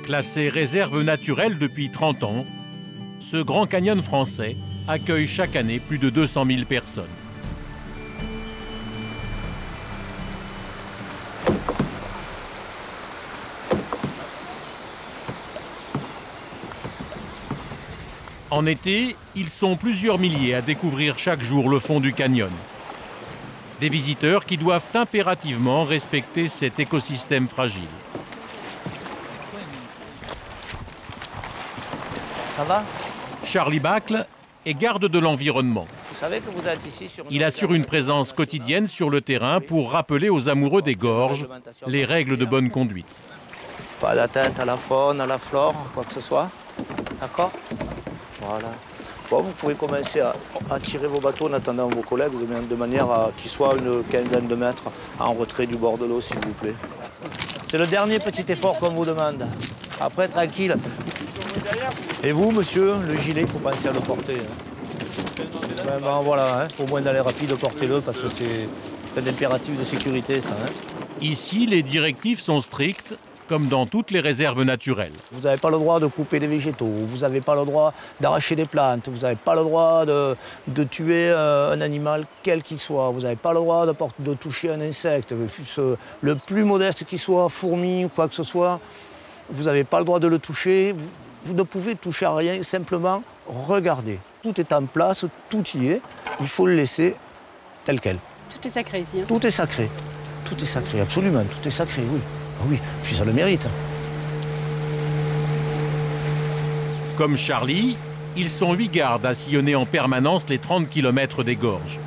Classé réserve naturelle depuis 30 ans, ce Grand Canyon français accueille chaque année plus de 200 000 personnes. En été, ils sont plusieurs milliers à découvrir chaque jour le fond du canyon. Des visiteurs qui doivent impérativement respecter cet écosystème fragile. Ça va? Charlie Bacle est garde de l'environnement. Vous savez que vous êtes ici sur Il assure une présence quotidienne sur le terrain pour rappeler aux amoureux des gorges les règles de bonne conduite. Pas d'atteinte à la faune, à la flore, quoi que ce soit. D'accord? Voilà. Bon, vous pouvez commencer à tirer vos bateaux en attendant vos collègues de manière à qu'ils soient une quinzaine de mètres en retrait du bord de l'eau, s'il vous plaît. C'est le dernier petit effort qu'on vous demande. Après, tranquille. Et vous, monsieur, le gilet, il faut penser à le porter. Ben, voilà, hein, au moins d'aller rapide, portez-le, parce que c'est un impératif de sécurité, ça. Hein. Ici, les directives sont strictes, comme dans toutes les réserves naturelles. Vous n'avez pas le droit de couper des végétaux, vous n'avez pas le droit d'arracher des plantes, vous n'avez pas le droit de tuer un animal quel qu'il soit, vous n'avez pas le droit de toucher un insecte, le plus modeste qu'il soit, fourmi ou quoi que ce soit, vous n'avez pas le droit de le toucher, vous ne pouvez toucher à rien, simplement regarder. Tout est en place, tout y est, il faut le laisser tel quel. Tout est sacré ici. Hein. Tout est sacré, absolument, tout est sacré, oui. Oui, puis ça le mérite. Comme Charlie, ils sont 8 gardes à sillonner en permanence les 30 km des gorges.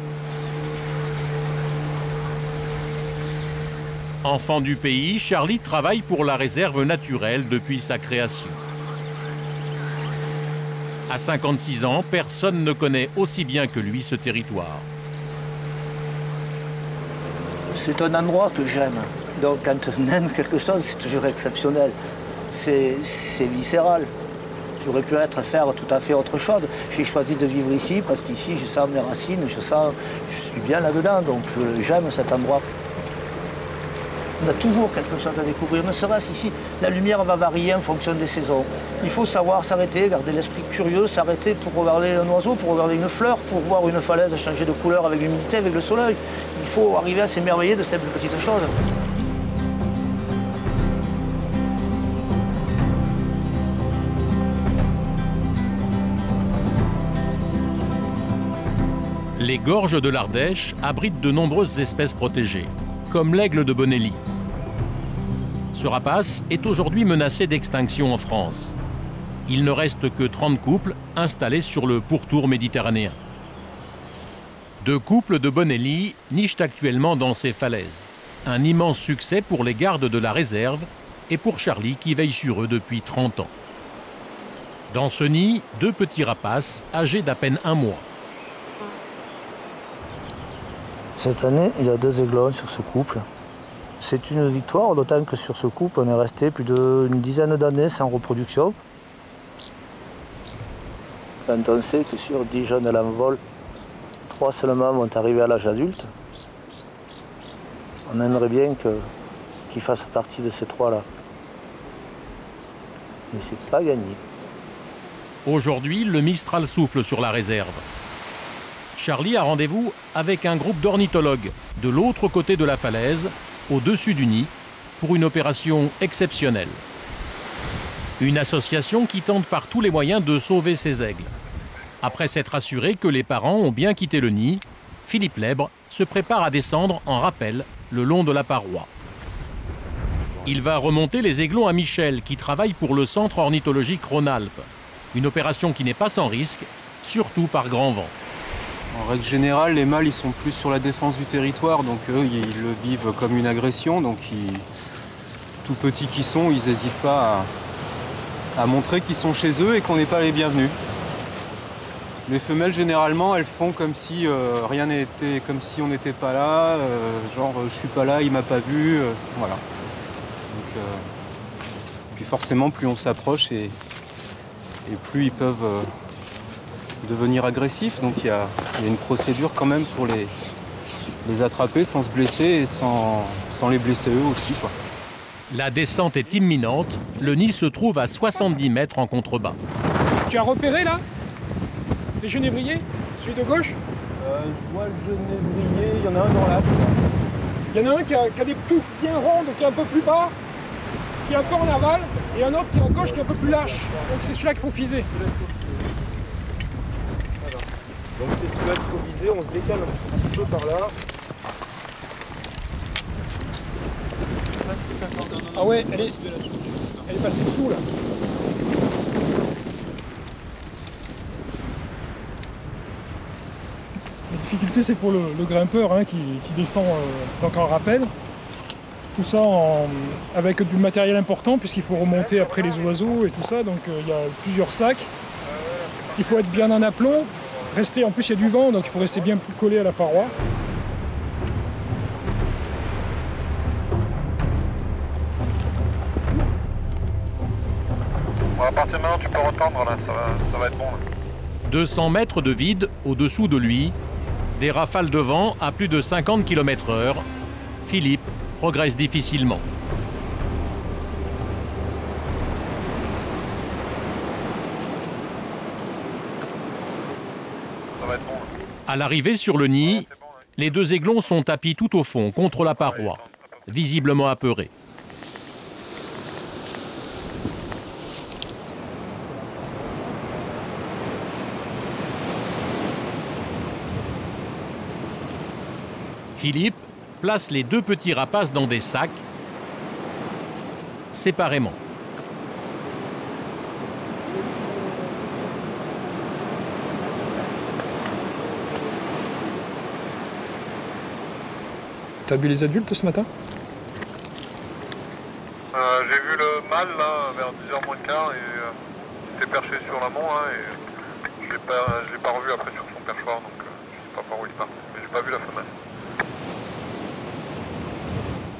Enfant du pays, Charlie travaille pour la réserve naturelle depuis sa création. À 56 ans, personne ne connaît aussi bien que lui ce territoire. C'est un endroit que j'aime. Donc quand on aime quelque chose, c'est toujours exceptionnel. C'est viscéral. J'aurais pu faire tout à fait autre chose. J'ai choisi de vivre ici parce qu'ici, je sens mes racines, je suis bien là-dedans, donc j'aime cet endroit. On a toujours quelque chose à découvrir, ne serait-ce ici. La lumière va varier en fonction des saisons. Il faut savoir s'arrêter, garder l'esprit curieux, s'arrêter pour regarder un oiseau, pour regarder une fleur, pour voir une falaise changer de couleur avec l'humidité, avec le soleil. Il faut arriver à s'émerveiller de ces petites choses. Les gorges de l'Ardèche abritent de nombreuses espèces protégées, comme l'aigle de Bonelli. Ce rapace est aujourd'hui menacé d'extinction en France. Il ne reste que 30 couples installés sur le pourtour méditerranéen. 2 couples de Bonelli nichent actuellement dans ces falaises. Un immense succès pour les gardes de la réserve et pour Charlie qui veille sur eux depuis 30 ans. Dans ce nid, 2 petits rapaces âgés d'à peine 1 mois. Cette année, il y a 2 aiglons sur ce couple. C'est une victoire, d'autant que sur ce couple, on est resté plus d'une dizaine d'années sans reproduction. Quand on sait que sur 10 jeunes à l'envol, 3 seulement vont arriver à l'âge adulte, on aimerait bien qu'ils fassent partie de ces 3-là. Mais c'est pas gagné. Aujourd'hui, le Mistral souffle sur la réserve. Charlie a rendez-vous avec un groupe d'ornithologues de l'autre côté de la falaise, au-dessus du nid, pour une opération exceptionnelle. Une association qui tente par tous les moyens de sauver ces aigles. Après s'être assuré que les parents ont bien quitté le nid, Philippe Lèbre se prépare à descendre en rappel le long de la paroi. Il va remonter les aiglons à Michel, qui travaille pour le Centre ornithologique Rhône-Alpes. Une opération qui n'est pas sans risque, surtout par grand vent. En règle générale, les mâles ils sont plus sur la défense du territoire, donc eux ils le vivent comme une agression, donc tout petits qu'ils sont, ils n'hésitent pas à montrer qu'ils sont chez eux et qu'on n'est pas les bienvenus. Les femelles généralement elles font comme si rien n'était, comme si on n'était pas là, genre je suis pas là, il m'a pas vu, voilà. Donc, puis forcément plus on s'approche et plus ils peuvent devenir agressifs, donc il y a une procédure quand même pour les attraper sans se blesser et sans les blesser eux aussi, quoi. La descente est imminente, le nid se trouve à 70 mètres en contrebas. Tu as repéré là les genévriers? Celui de gauche? Je vois le genévrier, il y en a un dans l'axe. Il y en a un qui a des touffes bien rondes, qui est un peu plus bas, qui est un peu en aval, et un autre qui est à gauche, qui est un peu plus lâche. Donc c'est celui-là qu'il faut viser. Donc c'est celui-là qu'il faut viser, on se décale un petit peu par là. Ah ouais, elle est passée dessous là. La difficulté c'est pour le grimpeur hein, qui descend donc en rappel. Tout ça avec du matériel important puisqu'il faut remonter après les oiseaux et tout ça. Donc il y a plusieurs sacs. Il faut être bien en aplomb. En plus il y a du vent donc il faut rester bien collé à la paroi. À partir de maintenant, tu peux retendre, là, ça va être bon. Là. 200 mètres de vide au-dessous de lui, des rafales de vent à plus de 50 km/h. Philippe progresse difficilement. Ça va être bon. Là. À l'arrivée sur le nid, les deux aiglons sont tapis tout au fond, contre la paroi, visiblement apeurés. Philippe place les deux petits rapaces dans des sacs, séparément. T'as vu les adultes ce matin? J'ai vu le mâle là, vers 10h moins le quart, et il était perché sur l'amont, et je l'ai pas revu après sur son perchoir, donc je sais pas par où il part. Mais j'ai pas vu la femelle.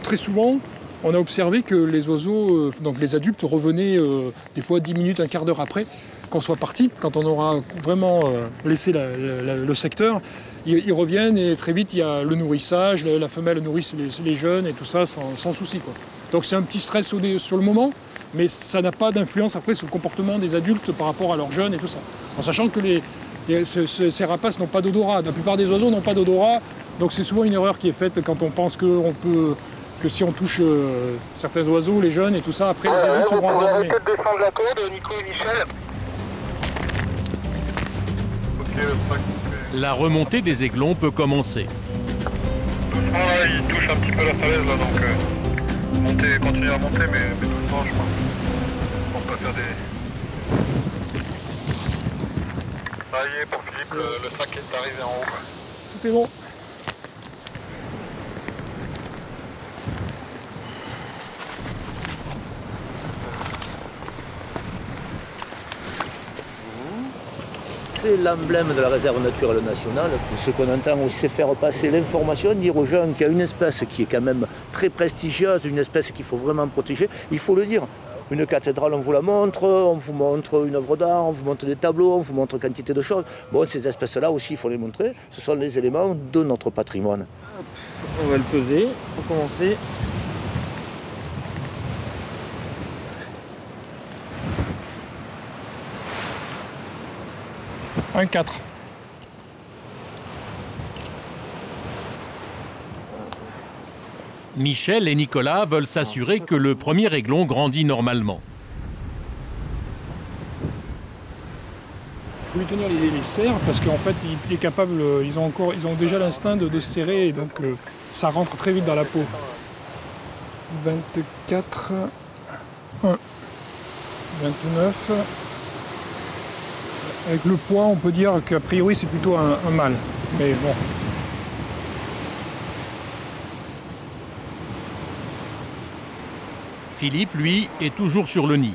Très souvent, on a observé que les oiseaux, donc les adultes, revenaient des fois 10 minutes, un quart d'heure après qu'on soit parti. Quand on aura vraiment laissé le secteur, ils reviennent et très vite il y a le nourrissage, la femelle nourrisse les jeunes et tout ça sans souci, quoi. Donc c'est un petit stress sur le moment, mais ça n'a pas d'influence après sur le comportement des adultes par rapport à leurs jeunes et tout ça. En sachant que ces rapaces n'ont pas d'odorat. La plupart des oiseaux n'ont pas d'odorat, donc c'est souvent une erreur qui est faite quand on pense que si on touche certains oiseaux, les jeunes et tout ça, après les adultes vont en dormir. Peut-être descendre la corde, Nico et Michel. Ok, La remontée des aiglons peut commencer. doucement là, il touche un petit peu la falaise là, donc continuer à monter, mais doucement je pense. On peut faire des... Ça y est, pour Philippe, le sac est arrivé en haut. Tout est bon. C'est l'emblème de la réserve naturelle nationale. Ce qu'on entend aussi, c'est faire passer l'information, dire aux gens qu'il y a une espèce qui est quand même très prestigieuse, une espèce qu'il faut vraiment protéger. Il faut le dire. Une cathédrale, on vous la montre, on vous montre une œuvre d'art, on vous montre des tableaux, on vous montre quantité de choses. Bon, ces espèces-là aussi, il faut les montrer. Ce sont les éléments de notre patrimoine. On va le peser pour commencer. Un 4. Michel et Nicolas veulent s'assurer que le premier aiglon grandit normalement. Il faut lui tenir les serres parce qu'en fait il est capable, ils ont déjà l'instinct de se serrer et donc ça rentre très vite dans la peau. 24, 1, 29. Avec le poids, on peut dire qu'a priori c'est plutôt un mâle. Mais bon. Philippe, lui, est toujours sur le nid,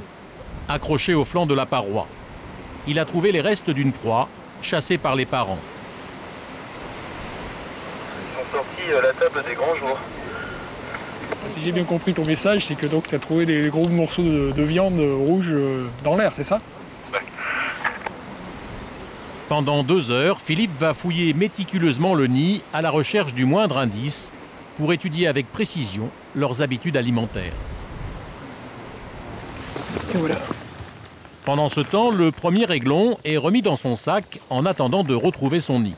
accroché au flanc de la paroi. Il a trouvé les restes d'une proie, chassée par les parents. Ils sont sortis à la table des grands jours. Si j'ai bien compris ton message, c'est que donc tu as trouvé des gros morceaux de viande rouge dans l'air, c'est ça? Pendant 2 heures, Philippe va fouiller méticuleusement le nid à la recherche du moindre indice pour étudier avec précision leurs habitudes alimentaires. Et voilà. Pendant ce temps, le premier aiglon est remis dans son sac en attendant de retrouver son nid.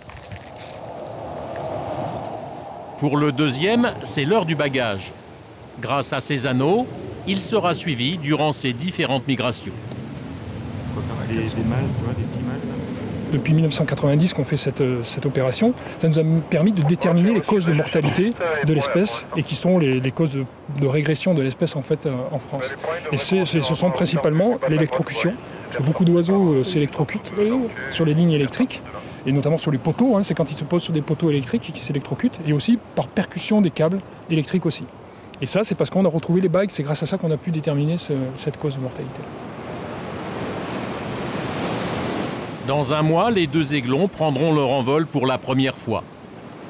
Pour le deuxième, c'est l'heure du bagage. Grâce à ses anneaux, il sera suivi durant ses différentes migrations. Des mâles, tu vois, des petits mâles là. Depuis 1990 qu'on fait cette opération, ça nous a permis de déterminer les causes de mortalité de l'espèce et qui sont les causes de régression de l'espèce en fait en France. Et ce sont principalement l'électrocution, parce que beaucoup d'oiseaux s'électrocutent sur les lignes électriques, et notamment sur les poteaux, hein, c'est quand ils se posent sur des poteaux électriques qu'ils s'électrocutent, et aussi par percussion des câbles électriques aussi. Et ça, c'est parce qu'on a retrouvé les bagues, c'est grâce à ça qu'on a pu déterminer cette cause de mortalité. Dans un mois, les deux aiglons prendront leur envol pour la première fois.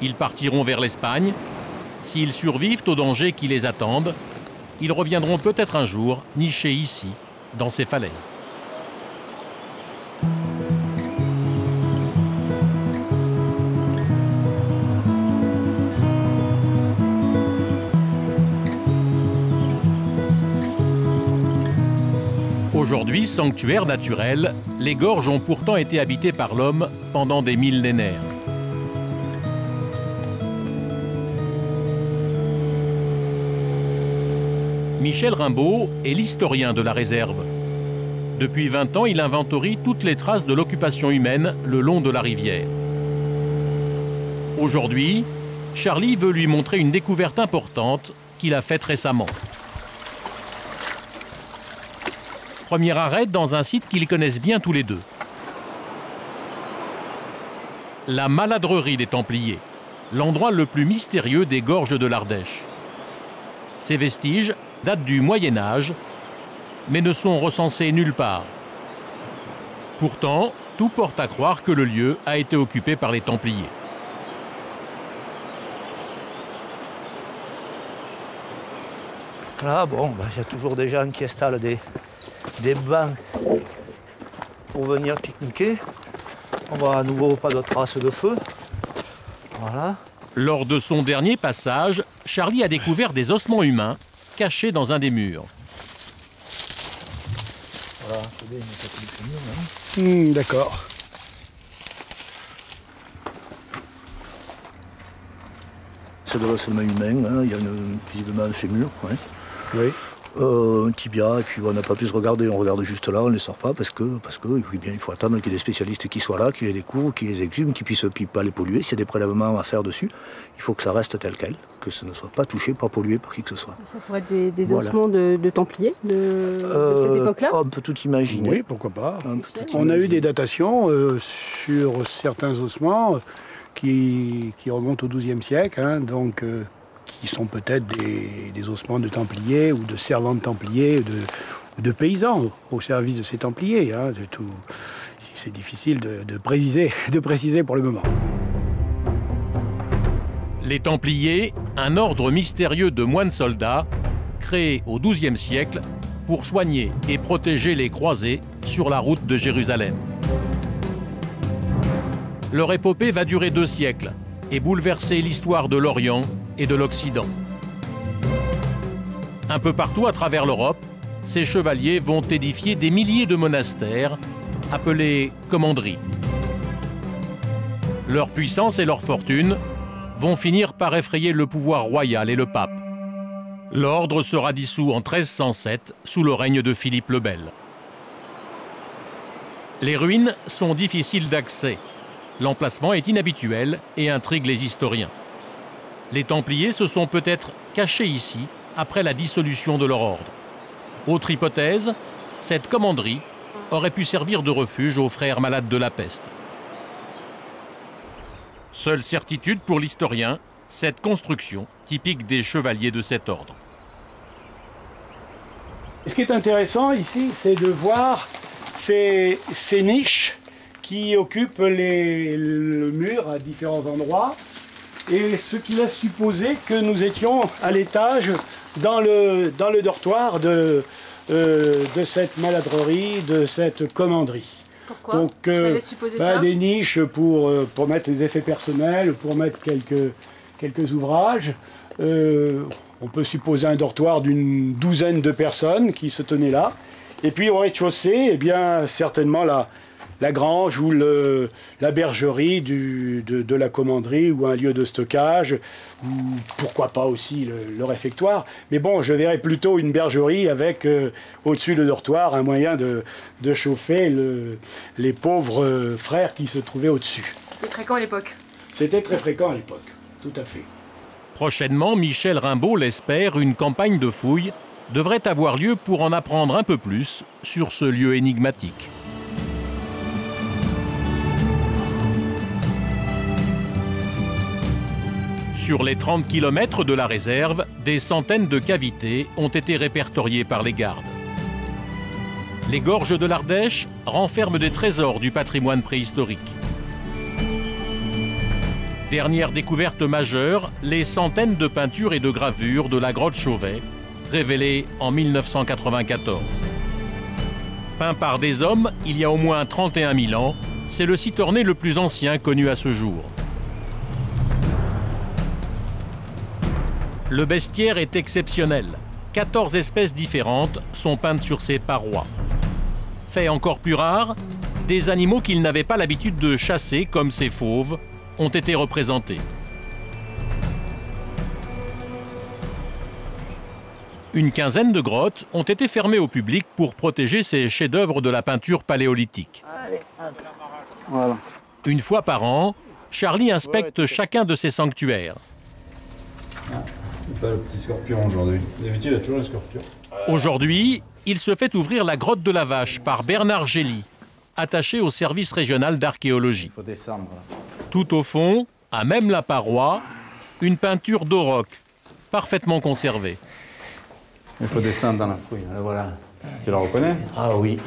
Ils partiront vers l'Espagne. S'ils survivent aux dangers qui les attendent, ils reviendront peut-être un jour nicher ici, dans ces falaises. Aujourd'hui, sanctuaire naturel, les gorges ont pourtant été habitées par l'homme pendant des millénaires. Michel Rimbaud est l'historien de la réserve. Depuis 20 ans, il inventorie toutes les traces de l'occupation humaine le long de la rivière. Aujourd'hui, Charlie veut lui montrer une découverte importante qu'il a faite récemment. Premier arrêt dans un site qu'ils connaissent bien tous les deux. La maladrerie des Templiers, l'endroit le plus mystérieux des gorges de l'Ardèche. Ces vestiges datent du Moyen-Âge, mais ne sont recensés nulle part. Pourtant, tout porte à croire que le lieu a été occupé par les Templiers. Là, bon, y a toujours des gens qui installent des bancs pour venir pique-niquer. On voit à nouveau pas de traces de feu. Voilà. Lors de son dernier passage, Charlie a découvert des ossements humains cachés dans un des murs. Voilà, c'est bien, hein. D'accord. C'est de l'ossements humain, hein. Il y a visiblement un fémur. Ouais. Oui. Un tibia, et puis on n'a pas pu se regarder, on regarde juste là, on ne les sort pas parce que oui, bien, il faut attendre qu'il y ait des spécialistes qui soient là, qui les découvrent, qui les exhument, qui puissent pas les polluer. S'il y a des prélèvements à faire dessus, il faut que ça reste tel quel, que ce ne soit pas touché, pas pollué par qui que ce soit. Ça pourrait être des ossements de Templiers de cette époque-là? On peut tout imaginer. Oui, pourquoi pas. On a eu des datations sur certains ossements qui remontent au XIIe siècle, hein, donc qui sont peut-être des ossements de Templiers ou de servants de Templiers, de paysans au service de ces Templiers. Hein, c'est difficile de préciser pour le moment. Les Templiers, un ordre mystérieux de moines soldats, créé au XIIe siècle pour soigner et protéger les croisés sur la route de Jérusalem. Leur épopée va durer 2 siècles et bouleverser l'histoire de l'Orient et de l'Occident. Un peu partout à travers l'Europe, ces chevaliers vont édifier des milliers de monastères appelés commanderies. Leur puissance et leur fortune vont finir par effrayer le pouvoir royal et le pape. L'ordre sera dissous en 1307 sous le règne de Philippe le Bel. Les ruines sont difficiles d'accès. L'emplacement est inhabituel et intrigue les historiens. Les Templiers se sont peut-être cachés ici après la dissolution de leur ordre. Autre hypothèse, cette commanderie aurait pu servir de refuge aux frères malades de la peste. Seule certitude pour l'historien, cette construction typique des chevaliers de cet ordre. Ce qui est intéressant ici, c'est de voir ces niches qui occupent le mur à différents endroits, et ce qui laisse supposer que nous étions à l'étage dans le dortoir de cette maladrerie, de cette commanderie. Pourquoi? Donc, ça laisse supposer ça? des niches pour mettre les effets personnels, pour mettre quelques ouvrages. On peut supposer un dortoir d'une douzaine de personnes qui se tenaient là. Et puis au rez-de-chaussée, eh bien, certainement la grange ou la bergerie de la commanderie ou un lieu de stockage, ou pourquoi pas aussi le réfectoire. Mais bon, je verrais plutôt une bergerie avec au-dessus le dortoir un moyen de chauffer les pauvres frères qui se trouvaient au-dessus. C'était fréquent à l'époque. C'était très fréquent à l'époque, tout à fait. Prochainement, Michel Rimbaud l'espère, une campagne de fouilles devrait avoir lieu pour en apprendre un peu plus sur ce lieu énigmatique. Sur les 30 km de la réserve, des centaines de cavités ont été répertoriées par les gardes. Les gorges de l'Ardèche renferment des trésors du patrimoine préhistorique. Dernière découverte majeure, les centaines de peintures et de gravures de la grotte Chauvet, révélées en 1994. Peint par des hommes il y a au moins 31 000 ans, c'est le site orné le plus ancien connu à ce jour. Le bestiaire est exceptionnel. 14 espèces différentes sont peintes sur ses parois. Fait encore plus rare, des animaux qu'ils n'avaient pas l'habitude de chasser, comme ces fauves, ont été représentés. Une quinzaine de grottes ont été fermées au public pour protéger ces chefs-d'œuvre de la peinture paléolithique. Voilà. Une fois par an, Charlie inspecte chacun de ces sanctuaires. Pas le petit scorpion aujourd'hui. D'habitude, il y a toujours un scorpion. Aujourd'hui, il se fait ouvrir la grotte de la Vache par Bernard Gély, attaché au service régional d'archéologie. Il faut descendre. Tout au fond, à même la paroi, une peinture d'auroch, parfaitement conservée. Il faut descendre dans la fouille. Là, voilà. Tu la reconnais? Ah oui.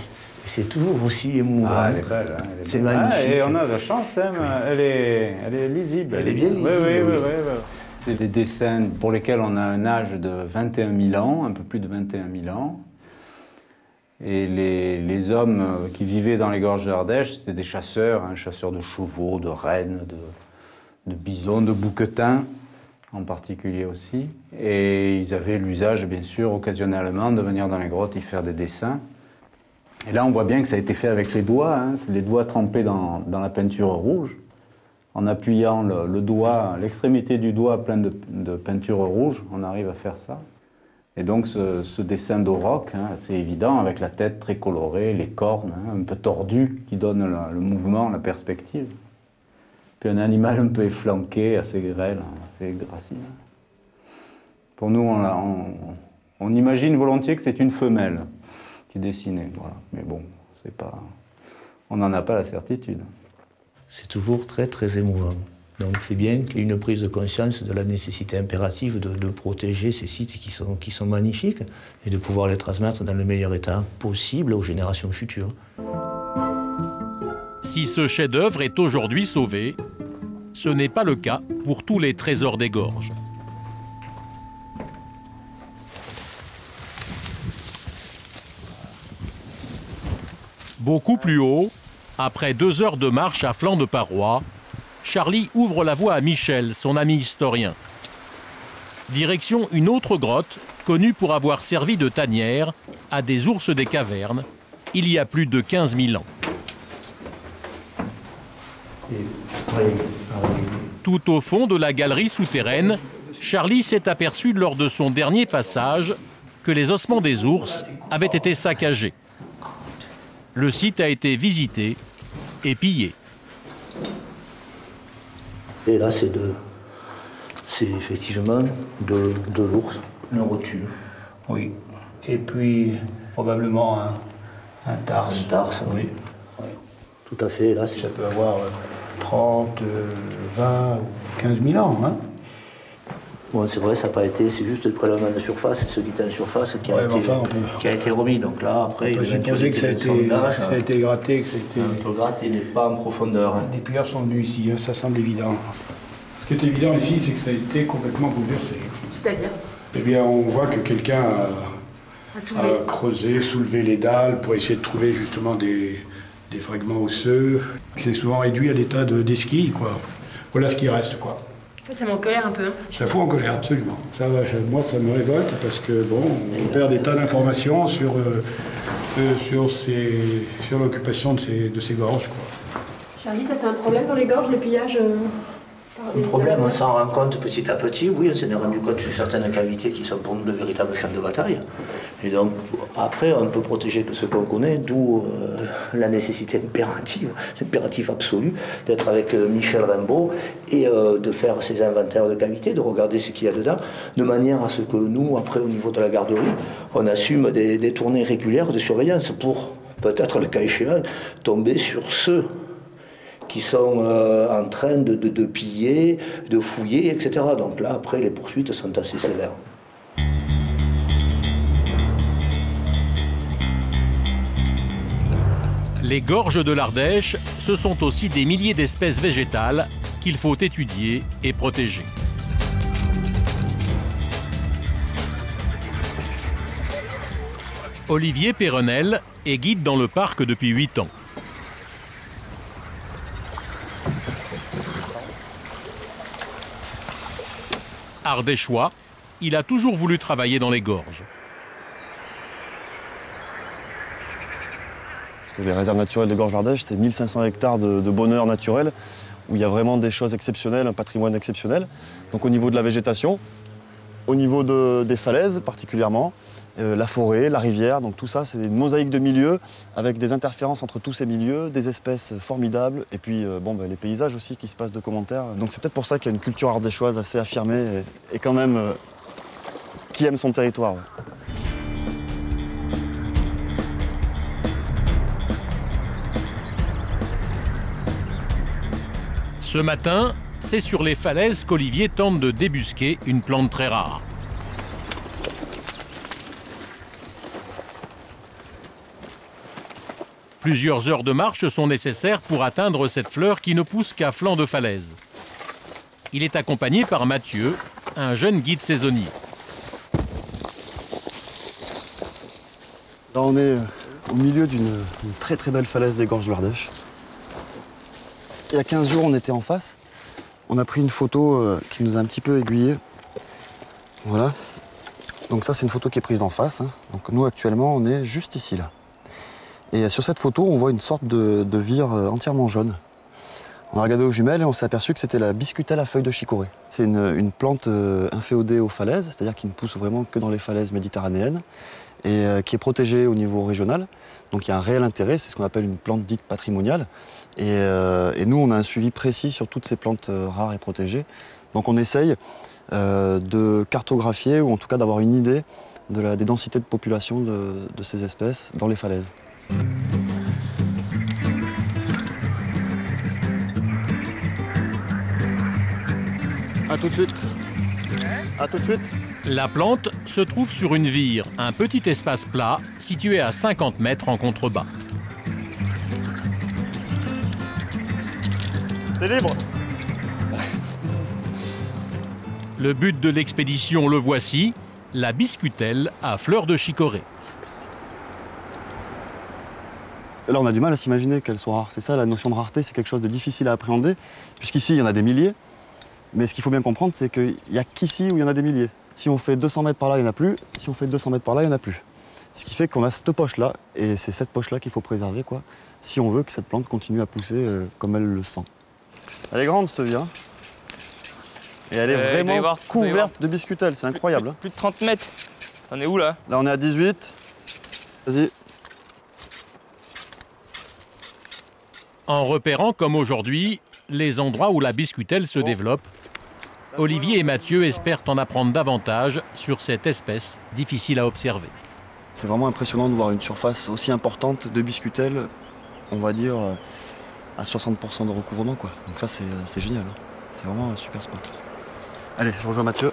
C'est toujours aussi émouvant. Ah, elle est belle. Hein, c'est magnifique. Ah, et on a de la chance, hein, elle est lisible. Elle est bien lisible. Oui. C'est des dessins pour lesquels on a un âge de 21 000 ans, un peu plus de 21 000 ans. Et les hommes qui vivaient dans les gorges de l'Ardèche, c'était des chasseurs, chasseurs de chevaux, de rennes, de bisons, de bouquetins en particulier aussi. Et ils avaient l'usage, bien sûr, occasionnellement, de venir dans les grottes y faire des dessins. Et là, on voit bien que ça a été fait avec les doigts, hein, c'est les doigts trempés dans la peinture rouge. En appuyant le doigt, l'extrémité du doigt plein de peinture rouge, on arrive à faire ça. Et donc ce dessin d'auroch, hein, c'est évident, avec la tête très colorée, les cornes un peu tordues qui donnent le mouvement, la perspective. Puis un animal un peu efflanqué, assez grêle, assez gracile. Pour nous, on imagine volontiers que c'est une femelle qui est dessinée, voilà. Mais bon, c'est pas, on n'en a pas la certitude. C'est toujours très très émouvant. Donc c'est bien qu'il y ait une prise de conscience de la nécessité impérative de protéger ces sites qui sont magnifiques et de pouvoir les transmettre dans le meilleur état possible aux générations futures. Si ce chef-d'œuvre est aujourd'hui sauvé, ce n'est pas le cas pour tous les trésors des gorges. Beaucoup plus haut, après 2 heures de marche à flanc de paroi, Charlie ouvre la voie à Michel, son ami historien. Direction une autre grotte, connue pour avoir servi de tanière à des ours des cavernes, il y a plus de 15 000 ans. Tout au fond de la galerie souterraine, Charlie s'est aperçu lors de son dernier passage que les ossements des ours avaient été saccagés. Le site a été visité et pillé. Et là, c'est effectivement de l'ours, une rotule. Oui. Et puis, probablement un tarse. Un tarse, oui. Tout à fait. Là, ça peut avoir 30, 20 ou 15 000 ans. Hein. Bon, c'est vrai, ça n'a pas été, c'est juste le prélèvement de surface, ce qui était en surface qui a été remis. Donc là, après, on peut supposer que ça a été gratté, que ça a été... Un peu gratté, mais pas en profondeur. Hein. Les pierres sont venues ici, hein, ça semble évident. Ce qui est évident ici, c'est que ça a été complètement bouleversé. C'est-à-dire? Eh bien, on voit que quelqu'un a creusé, soulevé les dalles pour essayer de trouver justement des fragments osseux. C'est souvent réduit à l'état d'esquilles, quoi. Voilà ce qui reste, quoi. Ça met en colère un peu. Hein. Ça fout en colère, absolument. Ça, moi, ça me révolte parce que, bon, on perd des tas d'informations sur l'occupation de ces gorges, quoi. Charlie, ça c'est un problème dans les gorges, le pillage Un problème, on s'en rend compte petit à petit. Oui, on s'en est rendu compte sur certaines cavités qui sont pour nous de véritables champs de bataille. Et donc, après, on ne peut protéger que ce qu'on connaît, d'où la nécessité impérative, l'impératif absolu, d'être avec Michel Rimbaud et de faire ces inventaires de cavités, de regarder ce qu'il y a dedans, de manière à ce que nous, après, au niveau de la garderie, on assume des tournées régulières de surveillance pour, peut-être, le cas échéant, tomber sur ceux qui sont en train de piller, de fouiller, etc. Donc là, après, les poursuites sont assez sévères. Les gorges de l'Ardèche, ce sont aussi des milliers d'espèces végétales qu'il faut étudier et protéger. Olivier Pérenel est guide dans le parc depuis 8 ans. Ardéchois, il a toujours voulu travailler dans les gorges. Parce que les réserves naturelles de Gorges d'Ardèche, c'est 1500 hectares de bonheur naturel, où il y a vraiment des choses exceptionnelles, un patrimoine exceptionnel. Donc au niveau de la végétation, au niveau des falaises particulièrement, la forêt, la rivière, donc tout ça, c'est une mosaïque de milieux avec des interférences entre tous ces milieux, des espèces formidables, et puis les paysages aussi qui se passent de commentaires. Donc c'est peut-être pour ça qu'il y a une culture ardéchoise assez affirmée et quand même qui aime son territoire. Ouais. Ce matin, c'est sur les falaises qu'Olivier tente de débusquer une plante très rare. Plusieurs heures de marche sont nécessaires pour atteindre cette fleur qui ne pousse qu'à flanc de falaise. Il est accompagné par Mathieu, un jeune guide saisonnier. Là, on est au milieu d'une très très belle falaise des Gorges de l'Ardèche. Il y a 15 jours, on était en face. On a pris une photo qui nous a un petit peu aiguillé. Voilà. Donc ça, c'est une photo qui est prise d'en face. Hein. Donc nous, actuellement, on est juste ici, là. Et sur cette photo, on voit une sorte de vire entièrement jaune. On a regardé aux jumelles et on s'est aperçu que c'était la biscutelle à feuilles de chicorée. C'est une plante inféodée aux falaises, c'est-à-dire qui ne pousse vraiment que dans les falaises méditerranéennes et qui est protégée au niveau régional. Donc il y a un réel intérêt, c'est ce qu'on appelle une plante dite patrimoniale. Et nous, on a un suivi précis sur toutes ces plantes rares et protégées. Donc on essaye de cartographier, ou en tout cas d'avoir une idée des densités de population de ces espèces dans les falaises. A tout de suite. A tout de suite. La plante se trouve sur une vire, un petit espace plat situé à 50 mètres en contrebas. C'est libre. Le but de l'expédition, le voici, la biscutelle à fleur de chicorée. Là, on a du mal à s'imaginer qu'elle soit rare. C'est ça, la notion de rareté, c'est quelque chose de difficile à appréhender, puisqu'ici, il y en a des milliers. Mais ce qu'il faut bien comprendre, c'est qu'il n'y a qu'ici où il y en a des milliers. Si on fait 200 mètres par là, il n'y en a plus. Si on fait 200 mètres par là, il n'y en a plus. Ce qui fait qu'on a cette poche-là, et c'est cette poche-là qu'il faut préserver, quoi, si on veut que cette plante continue à pousser comme elle le sent. Elle est grande, cette vie, hein. Et elle est vraiment couverte de biscutelles, c'est incroyable. Plus de 30 mètres. On est où, là? Là, on est à 18. Vas-y. En repérant, comme aujourd'hui, les endroits où la biscutelle se développe, Olivier et Mathieu espèrent en apprendre davantage sur cette espèce difficile à observer. C'est vraiment impressionnant de voir une surface aussi importante de biscutelle, on va dire à 60% de recouvrement, quoi. Donc ça, c'est génial. Hein. C'est vraiment un super spot. Allez, je rejoins Mathieu.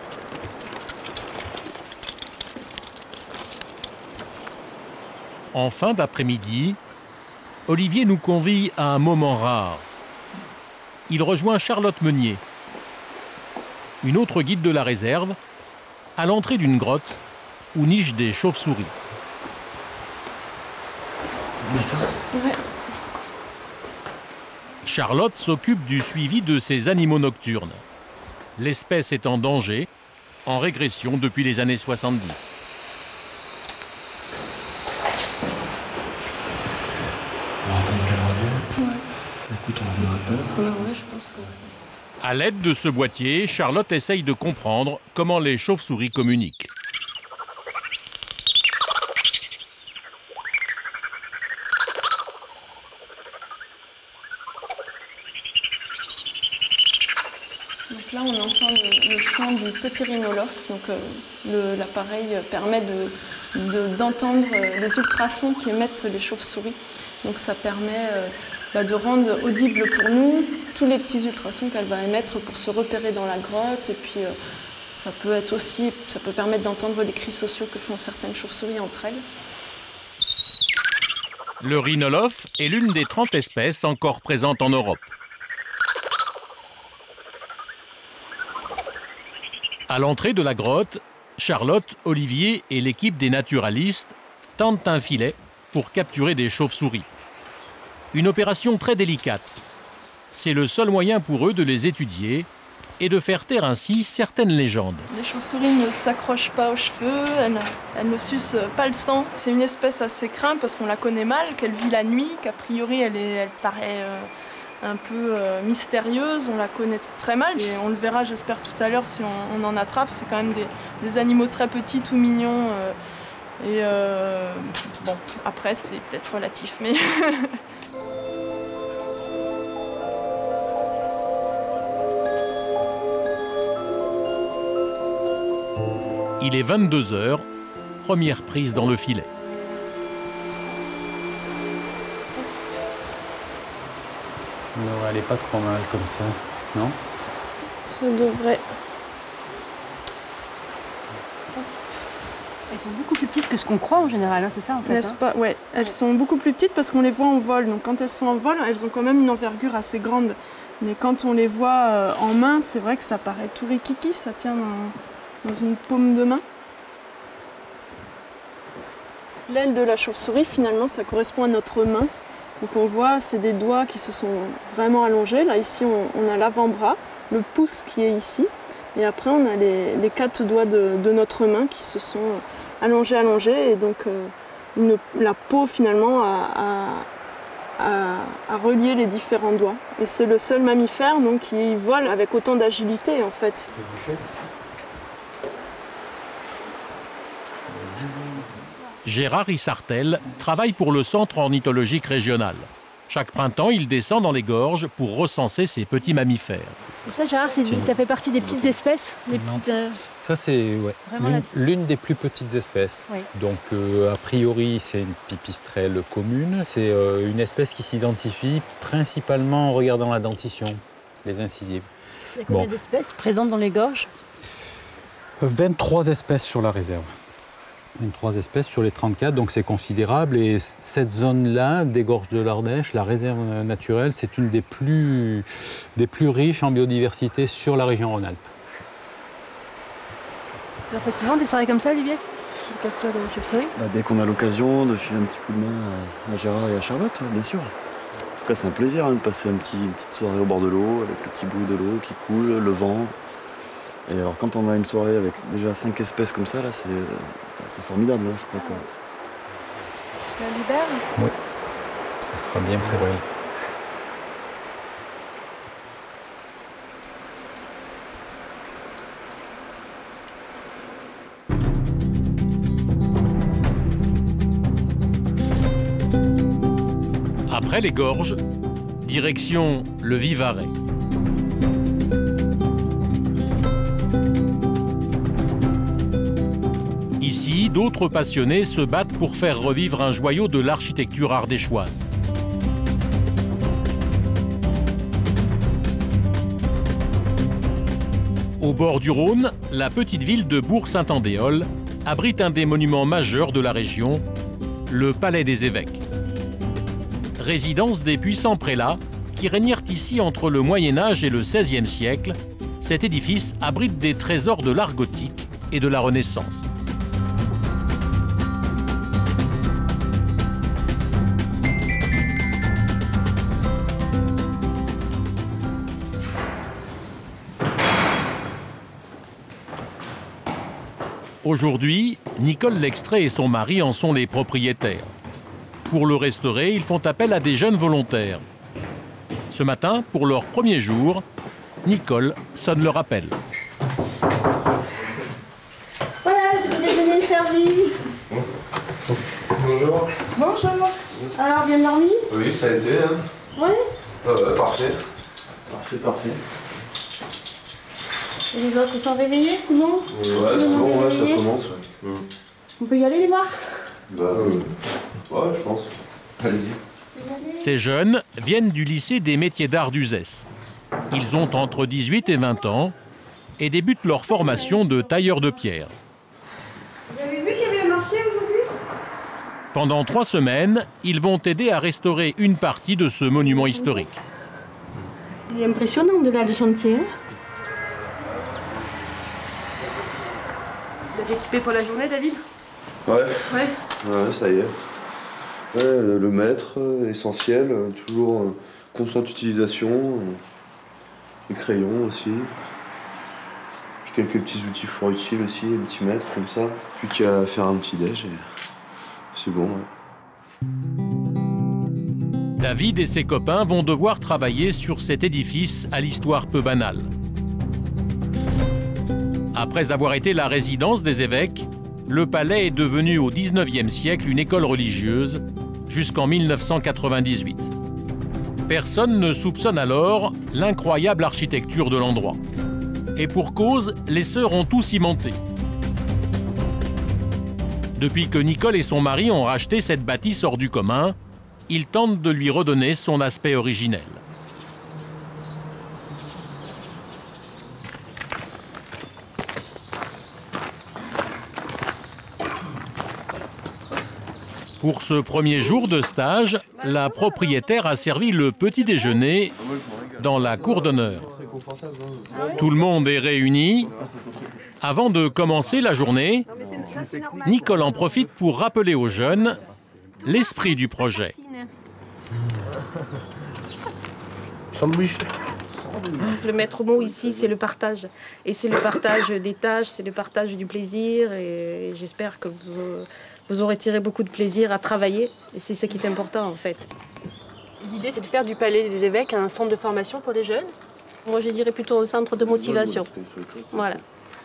En fin d'après-midi, Olivier nous convie à un moment rare. Il rejoint Charlotte Meunier, une autre guide de la réserve, à l'entrée d'une grotte où nichent des chauves-souris. C'est glissant. Ouais. Charlotte s'occupe du suivi de ces animaux nocturnes. L'espèce est en danger, en régression depuis les années 70. On va attendre qu'elle revienne. Écoute, on va attendre. Ouais, je pense que... À l'aide de ce boîtier, Charlotte essaye de comprendre comment les chauves-souris communiquent. Donc là, on entend le chant du petit rhinolophe. Donc l'appareil permet d'entendre les ultrasons qui émettent les chauves-souris. Donc ça permet de rendre audible pour nous tous les petits ultrasons qu'elle va émettre pour se repérer dans la grotte. Et puis ça peut permettre d'entendre les cris sociaux que font certaines chauves-souris entre elles. Le rhinolophe est l'une des 30 espèces encore présentes en Europe. À l'entrée de la grotte, Charlotte, Olivier et l'équipe des naturalistes tentent un filet pour capturer des chauves-souris. Une opération très délicate. C'est le seul moyen pour eux de les étudier et de faire taire ainsi certaines légendes. Les chauves-souris ne s'accrochent pas aux cheveux, elles ne sucent pas le sang. C'est une espèce assez crainte parce qu'on la connaît mal, qu'elle vit la nuit, qu'a priori elle paraît un peu mystérieuse, on la connaît très mal et on le verra j'espère tout à l'heure si on en attrape. C'est quand même des animaux très petits, tout mignons bon après c'est peut-être relatif mais... Il est 22 h, première prise dans le filet. Ça ne devrait aller pas trop mal comme ça, non? Ça devrait. Elles sont beaucoup plus petites que ce qu'on croit en général, hein, c'est ça en fait. N'est-ce pas? Ouais, elles sont beaucoup plus petites parce qu'on les voit en vol. Donc quand elles sont en vol, elles ont quand même une envergure assez grande. Mais quand on les voit en main, c'est vrai que ça paraît tout rikiki, ça tient dans une paume de main. L'aile de la chauve-souris, finalement, ça correspond à notre main. Donc on voit, c'est des doigts qui se sont vraiment allongés. Là, ici, on a l'avant-bras, le pouce qui est ici. Et après, on a les 4 doigts de notre main qui se sont allongés. Et donc, la peau, finalement, a relié les différents doigts. Et c'est le seul mammifère donc, qui vole avec autant d'agilité, en fait. Gérard Issartel travaille pour le Centre ornithologique régional. Chaque printemps, il descend dans les gorges pour recenser ces petits mammifères. Et ça, Gérard, ça fait partie des petites espèces Ça, c'est l'une des plus petites espèces. Oui. Donc, a priori, c'est une pipistrelle commune. C'est une espèce qui s'identifie principalement en regardant la dentition, les incisives. Il y a combien d'espèces présentes dans les gorges? 23 espèces sur la réserve. 23 espèces sur les 34, donc c'est considérable. Et cette zone-là, des gorges de l'Ardèche, la réserve naturelle, c'est une des plus riches en biodiversité sur la région Rhône-Alpes. Alors, faites souvent des soirées comme ça, Olivier? Dès qu'on a l'occasion de filer un petit coup de main à Gérard et à Charlotte, bien sûr. En tout cas, c'est un plaisir de passer une petite soirée au bord de l'eau, avec le petit bruit de l'eau qui coule, le vent. Et alors quand on a une soirée avec déjà 5 espèces comme ça, là, c'est formidable. Là, je crois que... Je la libère? Oui, ça sera bien pour elle. Après les gorges, direction le Vivarais. Ici, d'autres passionnés se battent pour faire revivre un joyau de l'architecture ardéchoise. Au bord du Rhône, la petite ville de Bourg-Saint-Andéol abrite un des monuments majeurs de la région, le Palais des Évêques. Résidence des puissants prélats qui régnèrent ici entre le Moyen-Âge et le XVIe siècle, cet édifice abrite des trésors de l'art gothique et de la Renaissance. Aujourd'hui, Nicole Lextrait et son mari en sont les propriétaires. Pour le restaurer, ils font appel à des jeunes volontaires. Ce matin, pour leur premier jour, Nicole sonne le rappel. Voilà, le petit déjeuner est servi. Bonjour. Bonjour. Alors, bien dormi? Oui, ça a été. Hein. Oui. Parfait. Parfait. Et les autres sont réveillés, c'est bon? Ouais, c'est bon, ouais, ça commence. Ouais. On peut y aller les voir? Bah, ouais, je pense. Allez-y. Ces jeunes viennent du lycée des métiers d'art d'Uzès. Ils ont entre 18 et 20 ans et débutent leur formation de tailleur de pierre. Vous avez vu qu'il y avait un marché aujourd'hui? Pendant 3 semaines, ils vont aider à restaurer une partie de ce monument historique. Il est impressionnant de là, le chantier. Vous êtes équipé pour la journée, David? Ouais. Ouais. Ouais, ça y est. Ouais, le maître, essentiel, toujours constante utilisation. Les crayons aussi. Puis quelques petits outils fort utiles aussi, les petits mètres comme ça. Puis qu'il y a à faire un petit déj et c'est bon. Ouais. David et ses copains vont devoir travailler sur cet édifice à l'histoire peu banale. Après avoir été la résidence des évêques, le palais est devenu au XIXe siècle une école religieuse jusqu'en 1998. Personne ne soupçonne alors l'incroyable architecture de l'endroit. Et pour cause, les sœurs ont tout cimenté. Depuis que Nicole et son mari ont racheté cette bâtisse hors du commun, ils tentent de lui redonner son aspect originel. Pour ce premier jour de stage, la propriétaire a servi le petit déjeuner dans la cour d'honneur. Tout le monde est réuni. Avant de commencer la journée, Nicole en profite pour rappeler aux jeunes l'esprit du projet. Sandwich. Le maître mot ici, c'est le partage. Et c'est le partage des tâches, c'est le partage du plaisir. Et j'espère que vous aurez tiré beaucoup de plaisir à travailler. Et c'est ce qui est important, en fait. L'idée, c'est de faire du Palais des Évêques un centre de formation pour les jeunes? Moi, je dirais plutôt un centre de motivation. Voilà.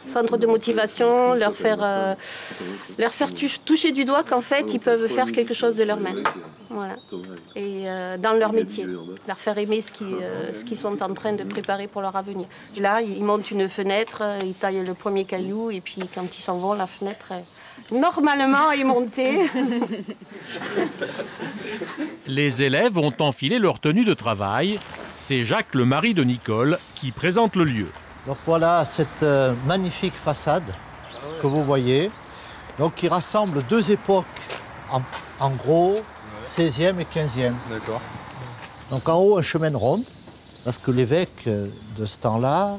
Centre de motivation, leur faire toucher du doigt qu'en fait, ils peuvent faire quelque chose de leur main. Voilà. Et dans leur métier. Leur faire aimer ce qu'ils sont en train de préparer pour leur avenir. Là, ils montent une fenêtre, ils taillent le premier caillou, et puis quand ils s'en vont, la fenêtre, normalement, est montée. Les élèves ont enfilé leur tenue de travail. C'est Jacques, le mari de Nicole, qui présente le lieu. Donc voilà cette magnifique façade que vous voyez, donc qui rassemble 2 époques, en gros 16e et 15e. D'accord. Donc en haut, un chemin de ronde, parce que l'évêque de ce temps-là,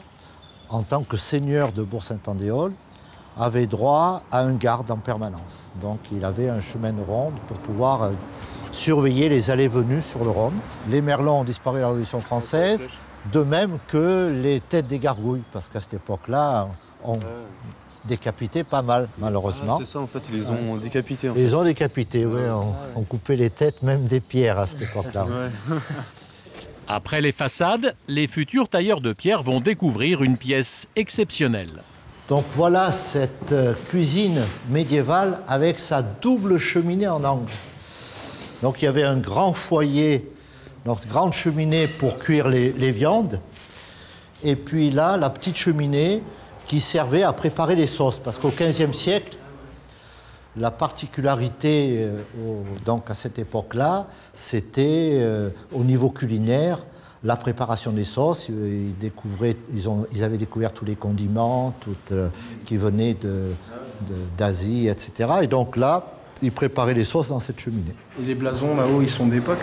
en tant que seigneur de Bourg-Saint-Andéol, avait droit à un garde en permanence. Donc il avait un chemin de ronde pour pouvoir surveiller les allées-venues sur le Rhône. Les merlons ont disparu à la Révolution française, de même que les têtes des gargouilles, parce qu'à cette époque-là, on décapitait pas mal, malheureusement. C'est ça, en fait, ils les ont décapités. Ils les ont décapités, oui. On coupait les têtes, même des pierres à cette époque-là. Ouais. Après les façades, les futurs tailleurs de pierre vont découvrir une pièce exceptionnelle. Donc voilà cette cuisine médiévale avec sa double cheminée en angle. Donc il y avait un grand foyer, donc grande cheminée pour cuire les viandes. Et puis là, la petite cheminée qui servait à préparer les sauces. Parce qu'au XVe siècle, la particularité, donc à cette époque-là, c'était au niveau culinaire, la préparation des sauces. Ils avaient découvert tous les condiments qui venaient d'Asie, etc. Et donc là, ils préparaient les sauces dans cette cheminée. Et les blasons là-haut, ils sont d'époque?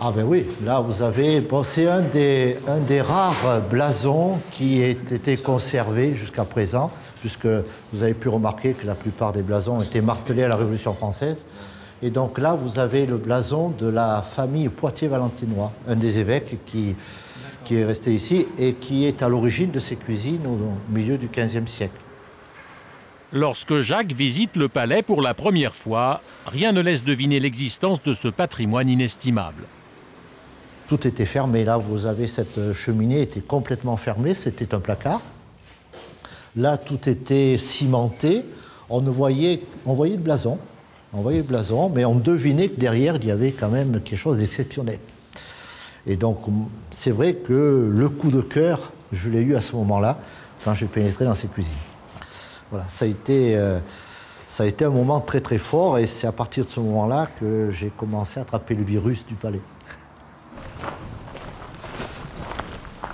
Ah ben oui, là vous avez... Bon, c'est un des rares blasons qui ait été conservé jusqu'à présent, puisque vous avez pu remarquer que la plupart des blasons étaient martelés à la Révolution française. Et donc là, vous avez le blason de la famille Poitiers-Valentinois, un des évêques qui est resté ici et qui est à l'origine de ces cuisines au milieu du XVe siècle. Lorsque Jacques visite le palais pour la première fois, rien ne laisse deviner l'existence de ce patrimoine inestimable. Tout était fermé. Là, vous avez cette cheminée était complètement fermée, c'était un placard. Là, tout était cimenté. On voyait le blason. On voyait le blason, mais on devinait que derrière, il y avait quand même quelque chose d'exceptionnel. Et donc, c'est vrai que le coup de cœur, je l'ai eu à ce moment-là, quand j'ai pénétré dans cette cuisine. Voilà, ça a été un moment très très fort, et c'est à partir de ce moment-là que j'ai commencé à attraper le virus du palais.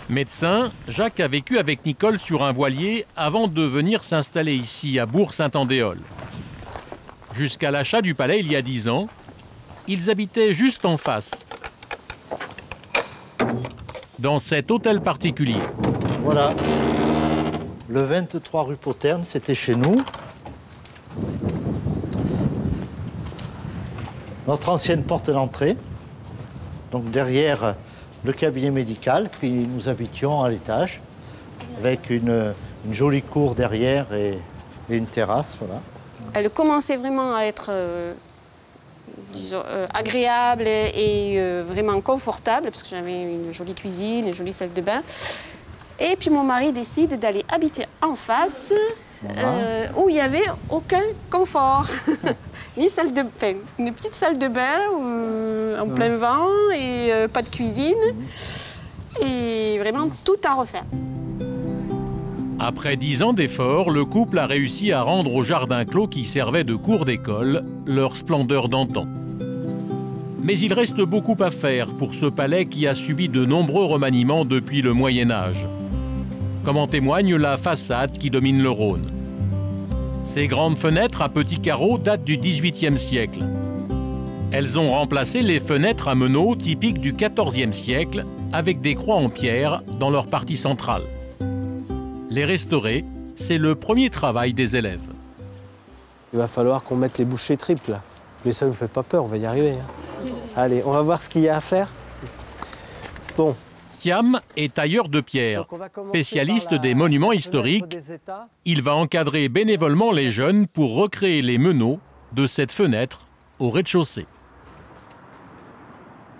Médecin, Jacques a vécu avec Nicole sur un voilier avant de venir s'installer ici, à Bourg-Saint-Andéol. Jusqu'à l'achat du palais il y a 10 ans, ils habitaient juste en face, dans cet hôtel particulier. Voilà, le 23 rue Poterne, c'était chez nous. Notre ancienne porte d'entrée, donc derrière le cabinet médical, puis nous habitions à l'étage, avec une jolie cour derrière et une terrasse, voilà. Elle commençait vraiment à être disons, agréable et vraiment confortable, parce que j'avais une jolie cuisine, une jolie salle de bain. Et puis mon mari décide d'aller habiter en face, voilà. Où il n'y avait aucun confort. Ni salle de bain, une petite salle de bain en plein vent et pas de cuisine. Et vraiment tout à refaire. Après 10 ans d'efforts, le couple a réussi à rendre au jardin clos qui servait de cour d'école leur splendeur d'antan. Mais il reste beaucoup à faire pour ce palais qui a subi de nombreux remaniements depuis le Moyen-Âge. Comme en témoigne la façade qui domine le Rhône. Ces grandes fenêtres à petits carreaux datent du XVIIIe siècle. Elles ont remplacé les fenêtres à meneaux typiques du XIVe siècle avec des croix en pierre dans leur partie centrale. Les restaurer, c'est le premier travail des élèves. Il va falloir qu'on mette les bouchées triples. Mais ça ne vous fait pas peur, on va y arriver. Hein. Allez, on va voir ce qu'il y a à faire. Bon. Thiam est tailleur de pierre, spécialiste des monuments historiques. Il va encadrer bénévolement les jeunes pour recréer les meneaux de cette fenêtre au rez-de-chaussée.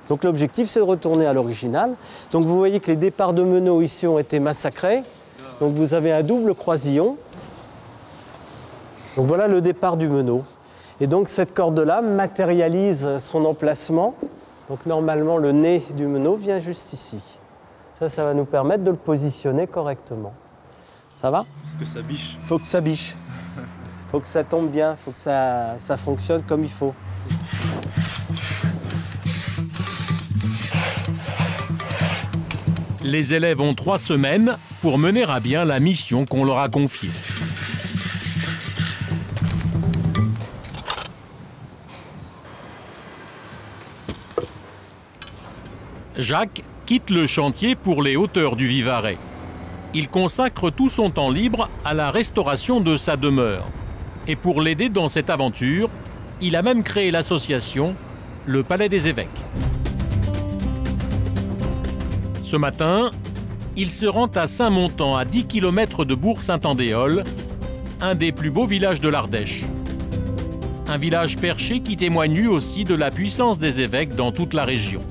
Donc l'objectif, c'est de retourner à l'original. Donc vous voyez que les départs de meneaux ici ont été massacrés. Donc vous avez un double croisillon. Donc voilà le départ du meneau. Et donc cette corde-là matérialise son emplacement. Donc normalement le nez du meneau vient juste ici. Ça va nous permettre de le positionner correctement. Ça va? Faut que ça biche. Faut que ça biche. Faut que ça tombe bien, faut que ça fonctionne comme il faut. Les élèves ont 3 semaines pour mener à bien la mission qu'on leur a confiée. Jacques quitte le chantier pour les hauteurs du Vivarais. Il consacre tout son temps libre à la restauration de sa demeure. Et pour l'aider dans cette aventure, il a même créé l'association Le Palais des Évêques. Ce matin, il se rend à Saint-Montan, à 10 km de Bourg-Saint-Andéol, un des plus beaux villages de l'Ardèche. Un village perché qui témoigne lui aussi de la puissance des évêques dans toute la région.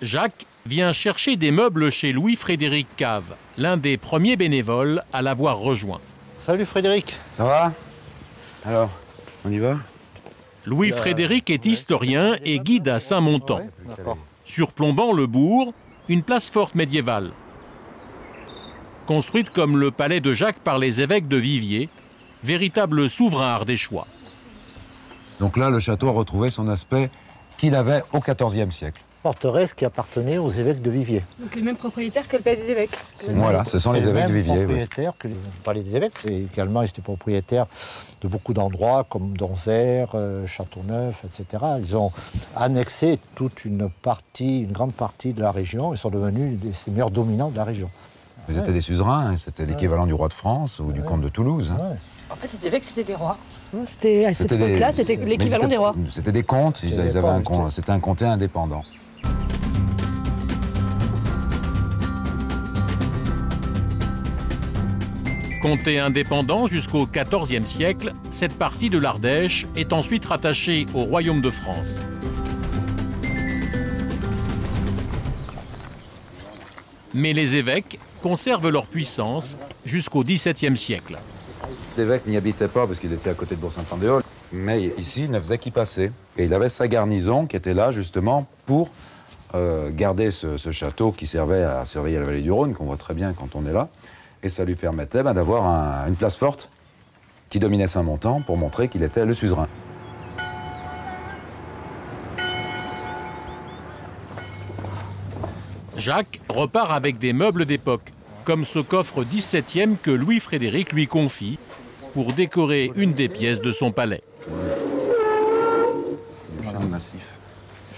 Jacques vient chercher des meubles chez Louis-Frédéric Cave, l'un des premiers bénévoles à l'avoir rejoint. Salut Frédéric. Ça va? Alors, on y va? Louis-Frédéric est historien et guide à Saint-Montan. Surplombant le bourg, une place forte médiévale. Construite comme le palais de Jacques par les évêques de Viviers, véritable souverain ardéchois. Donc là, le château a retrouvé son aspect qu'il avait au XIVe siècle. Forteresse qui appartenait aux évêques de Viviers. Donc les mêmes propriétaires que le palais des évêques. Voilà, ce sont les évêques de Viviers. Propriétaires que le palais des évêques. Et également, ils étaient propriétaires de beaucoup d'endroits comme Donzère, Châteauneuf, etc. Ils ont annexé toute une grande partie de la région. Ils sont devenus des seigneurs dominants de la région. Ils étaient des suzerains, hein, c'était l'équivalent du roi de France ou du comte de Toulouse. Hein. En fait, les évêques, c'était des rois. C'était, à cette époque-là, c'était l'équivalent des rois. C'était des comtes, c'était un comté indépendant. Comté indépendant jusqu'au XIVe siècle, cette partie de l'Ardèche est ensuite rattachée au royaume de France. Mais les évêques conservent leur puissance jusqu'au XVIIe siècle. L'évêque n'y habitait pas parce qu'il était à côté de Bourg-Saint-Andéol, mais ici, il ne faisait qu'y passer. Et il avait sa garnison qui était là justement pour garder ce château qui servait à surveiller la vallée du Rhône, qu'on voit très bien quand on est là. Et ça lui permettait d'avoir une place forte qui dominait Saint-Montan pour montrer qu'il était le suzerain. Jacques repart avec des meubles d'époque, comme ce coffre 17e que Louis-Frédéric lui confie pour décorer une des pièces de son palais. C'est du chêne massif.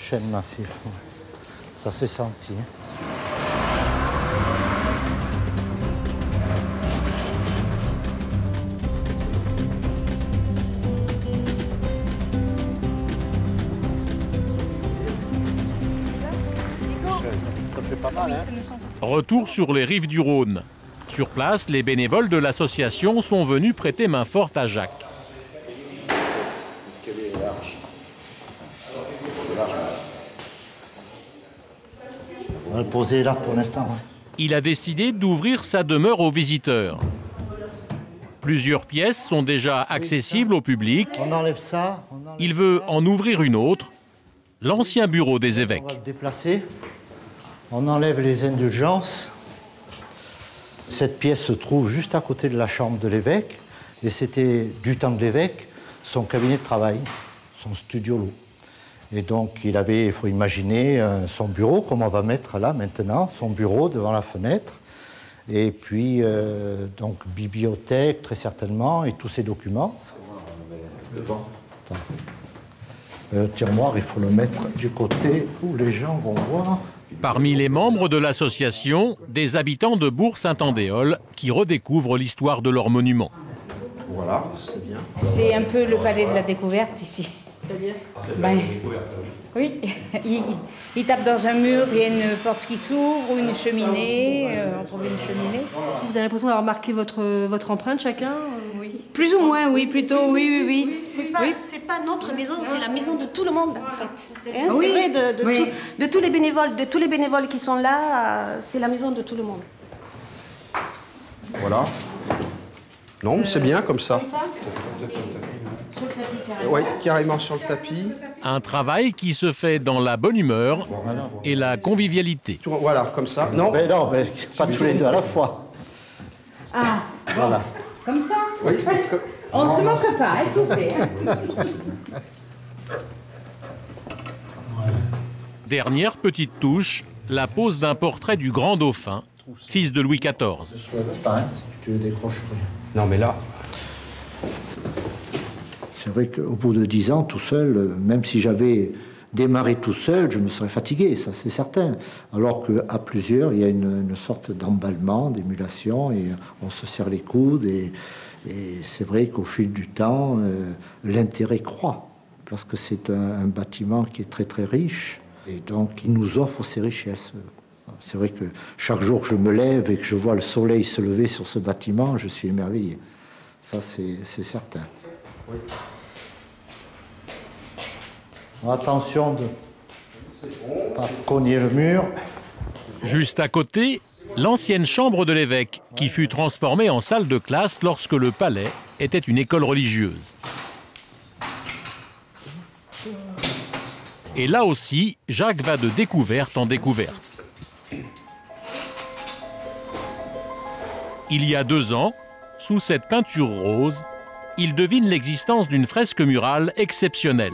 Chêne massif, oui. Ça s'est senti. Retour sur les rives du Rhône. Sur place, les bénévoles de l'association sont venus prêter main forte à Jacques. Est-ce qu'elle est large? On va le poser là pour l'instant. Ouais. Il a décidé d'ouvrir sa demeure aux visiteurs. Plusieurs pièces sont déjà accessibles au public. On enlève ça. Il veut en ouvrir une autre, l'ancien bureau des évêques. On va le déplacer. On enlève les indulgences. Cette pièce se trouve juste à côté de la chambre de l'évêque. Et c'était, du temps de l'évêque, son cabinet de travail, son studiolo. Et donc, il avait, il faut imaginer, son bureau, comme on va mettre là maintenant, son bureau devant la fenêtre. Et puis, donc, bibliothèque, très certainement, et tous ses documents. Le vent. Le tiroir, il faut le mettre du côté où les gens vont voir. Parmi les membres de l'association, des habitants de Bourg-Saint-Andéol qui redécouvrent l'histoire de leur monument. Voilà, c'est bien. C'est un peu le palais de la découverte ici. C'est-à-dire Oui, il tape dans un mur, il y a une porte qui s'ouvre, ou une cheminée, on trouve une cheminée. Vous avez l'impression d'avoir marqué votre empreinte chacun? Oui. Plus ou moins, oui, plutôt, oui. C'est pas notre maison, c'est la maison de tout le monde, en fait. Hein, Oui. c'est vrai, Oui. de tous les bénévoles qui sont là, c'est la maison de tout le monde. Voilà. Non, mais c'est bien comme ça. Sur le tapis, carrément. Oui, carrément sur le tapis. Un travail qui se fait dans la bonne humeur et la convivialité. Voilà, comme ça. Non, mais pas tous les deux à la fois. Ah, voilà. Comme ça? Oui. On ne se moque pas, hein, s'il vous plaît. Dernière petite touche, la pose d'un portrait du grand dauphin, fils de Louis XIV. Si tu le décroches. Non, mais là... C'est vrai qu'au bout de 10 ans, tout seul, même si j'avais démarré tout seul, je me serais fatigué, ça c'est certain. Alors qu'à plusieurs, il y a une sorte d'emballement, d'émulation, et on se serre les coudes, et c'est vrai qu'au fil du temps, l'intérêt croît, parce que c'est un bâtiment qui est très très riche, et donc il nous offre ces richesses. C'est vrai que chaque jour que je me lève et que je vois le soleil se lever sur ce bâtiment, je suis émerveillé. Ça, c'est certain. Oui. Attention de ne pas cogner le mur. Juste à côté, l'ancienne chambre de l'évêque, qui fut transformée en salle de classe lorsque le palais était une école religieuse. Et là aussi, Jacques va de découverte en découverte. Il y a 2 ans, sous cette peinture rose, il devine l'existence d'une fresque murale exceptionnelle.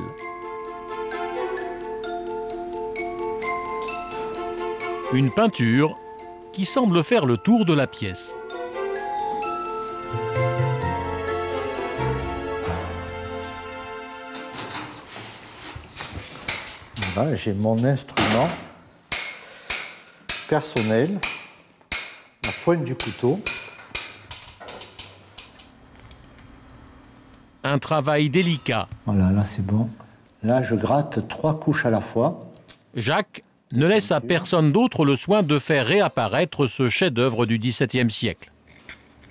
Une peinture qui semble faire le tour de la pièce. Voilà, j'ai mon instrument personnel, la pointe du couteau. Un travail délicat. Voilà, là c'est bon. Là, je gratte 3 couches à la fois. Jacques ne laisse à personne d'autre le soin de faire réapparaître ce chef-d'œuvre du XVIIe siècle.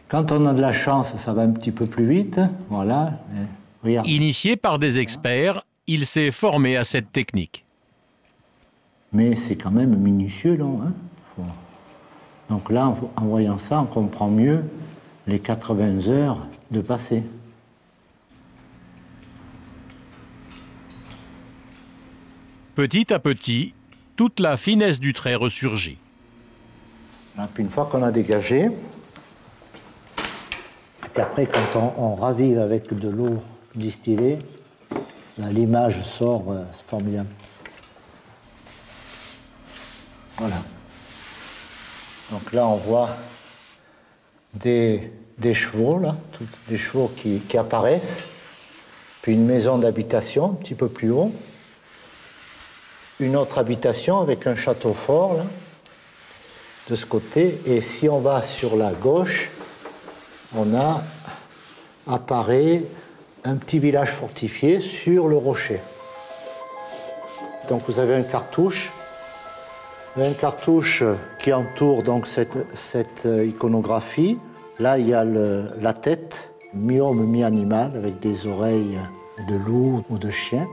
Quand on a de la chance, ça va un petit peu plus vite. Voilà. Regarde. Initié par des experts, il s'est formé à cette technique. Mais c'est quand même minutieux, là. Hein. Donc là, en voyant ça, on comprend mieux les 80 heures de passé. Petit à petit, toute la finesse du trait ressurgit. Et puis une fois qu'on a dégagé, et puis après quand on ravive avec de l'eau distillée, l'image sort, c'est formidable. Voilà. Donc là on voit des chevaux, là, des chevaux qui apparaissent, puis une maison d'habitation un petit peu plus haut, une autre habitation avec un château fort là, de ce côté, et si on va sur la gauche, on a apparaît un petit village fortifié sur le rocher. Donc vous avez un cartouche qui entoure donc cette iconographie. Là il y a la tête, mi-homme, mi-animal, avec des oreilles de loup ou de chien.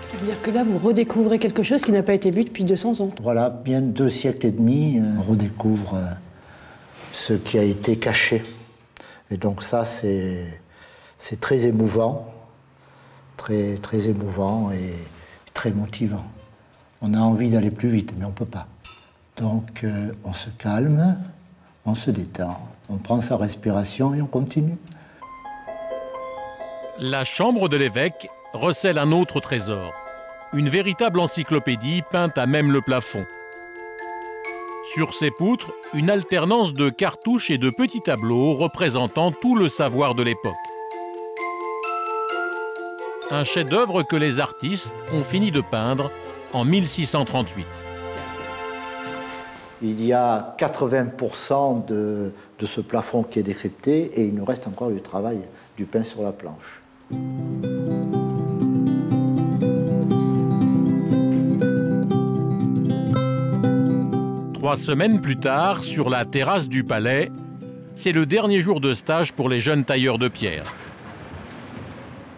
C'est-à-dire que là, vous redécouvrez quelque chose qui n'a pas été vu depuis 200 ans. Voilà, bien 2 siècles et demi, on redécouvre ce qui a été caché. Et donc ça, c'est très émouvant, très émouvant et très motivant. On a envie d'aller plus vite, mais on ne peut pas. Donc on se calme, on se détend, on prend sa respiration et on continue. La chambre de l'évêque recèle un autre trésor. Une véritable encyclopédie peinte à même le plafond. Sur ces poutres, une alternance de cartouches et de petits tableaux représentant tout le savoir de l'époque. Un chef-d'œuvre que les artistes ont fini de peindre en 1638. Il y a 80% de ce plafond qui est décrypté et il nous reste encore du travail, du pain sur la planche. 3 semaines plus tard, sur la terrasse du palais, c'est le dernier jour de stage pour les jeunes tailleurs de pierre.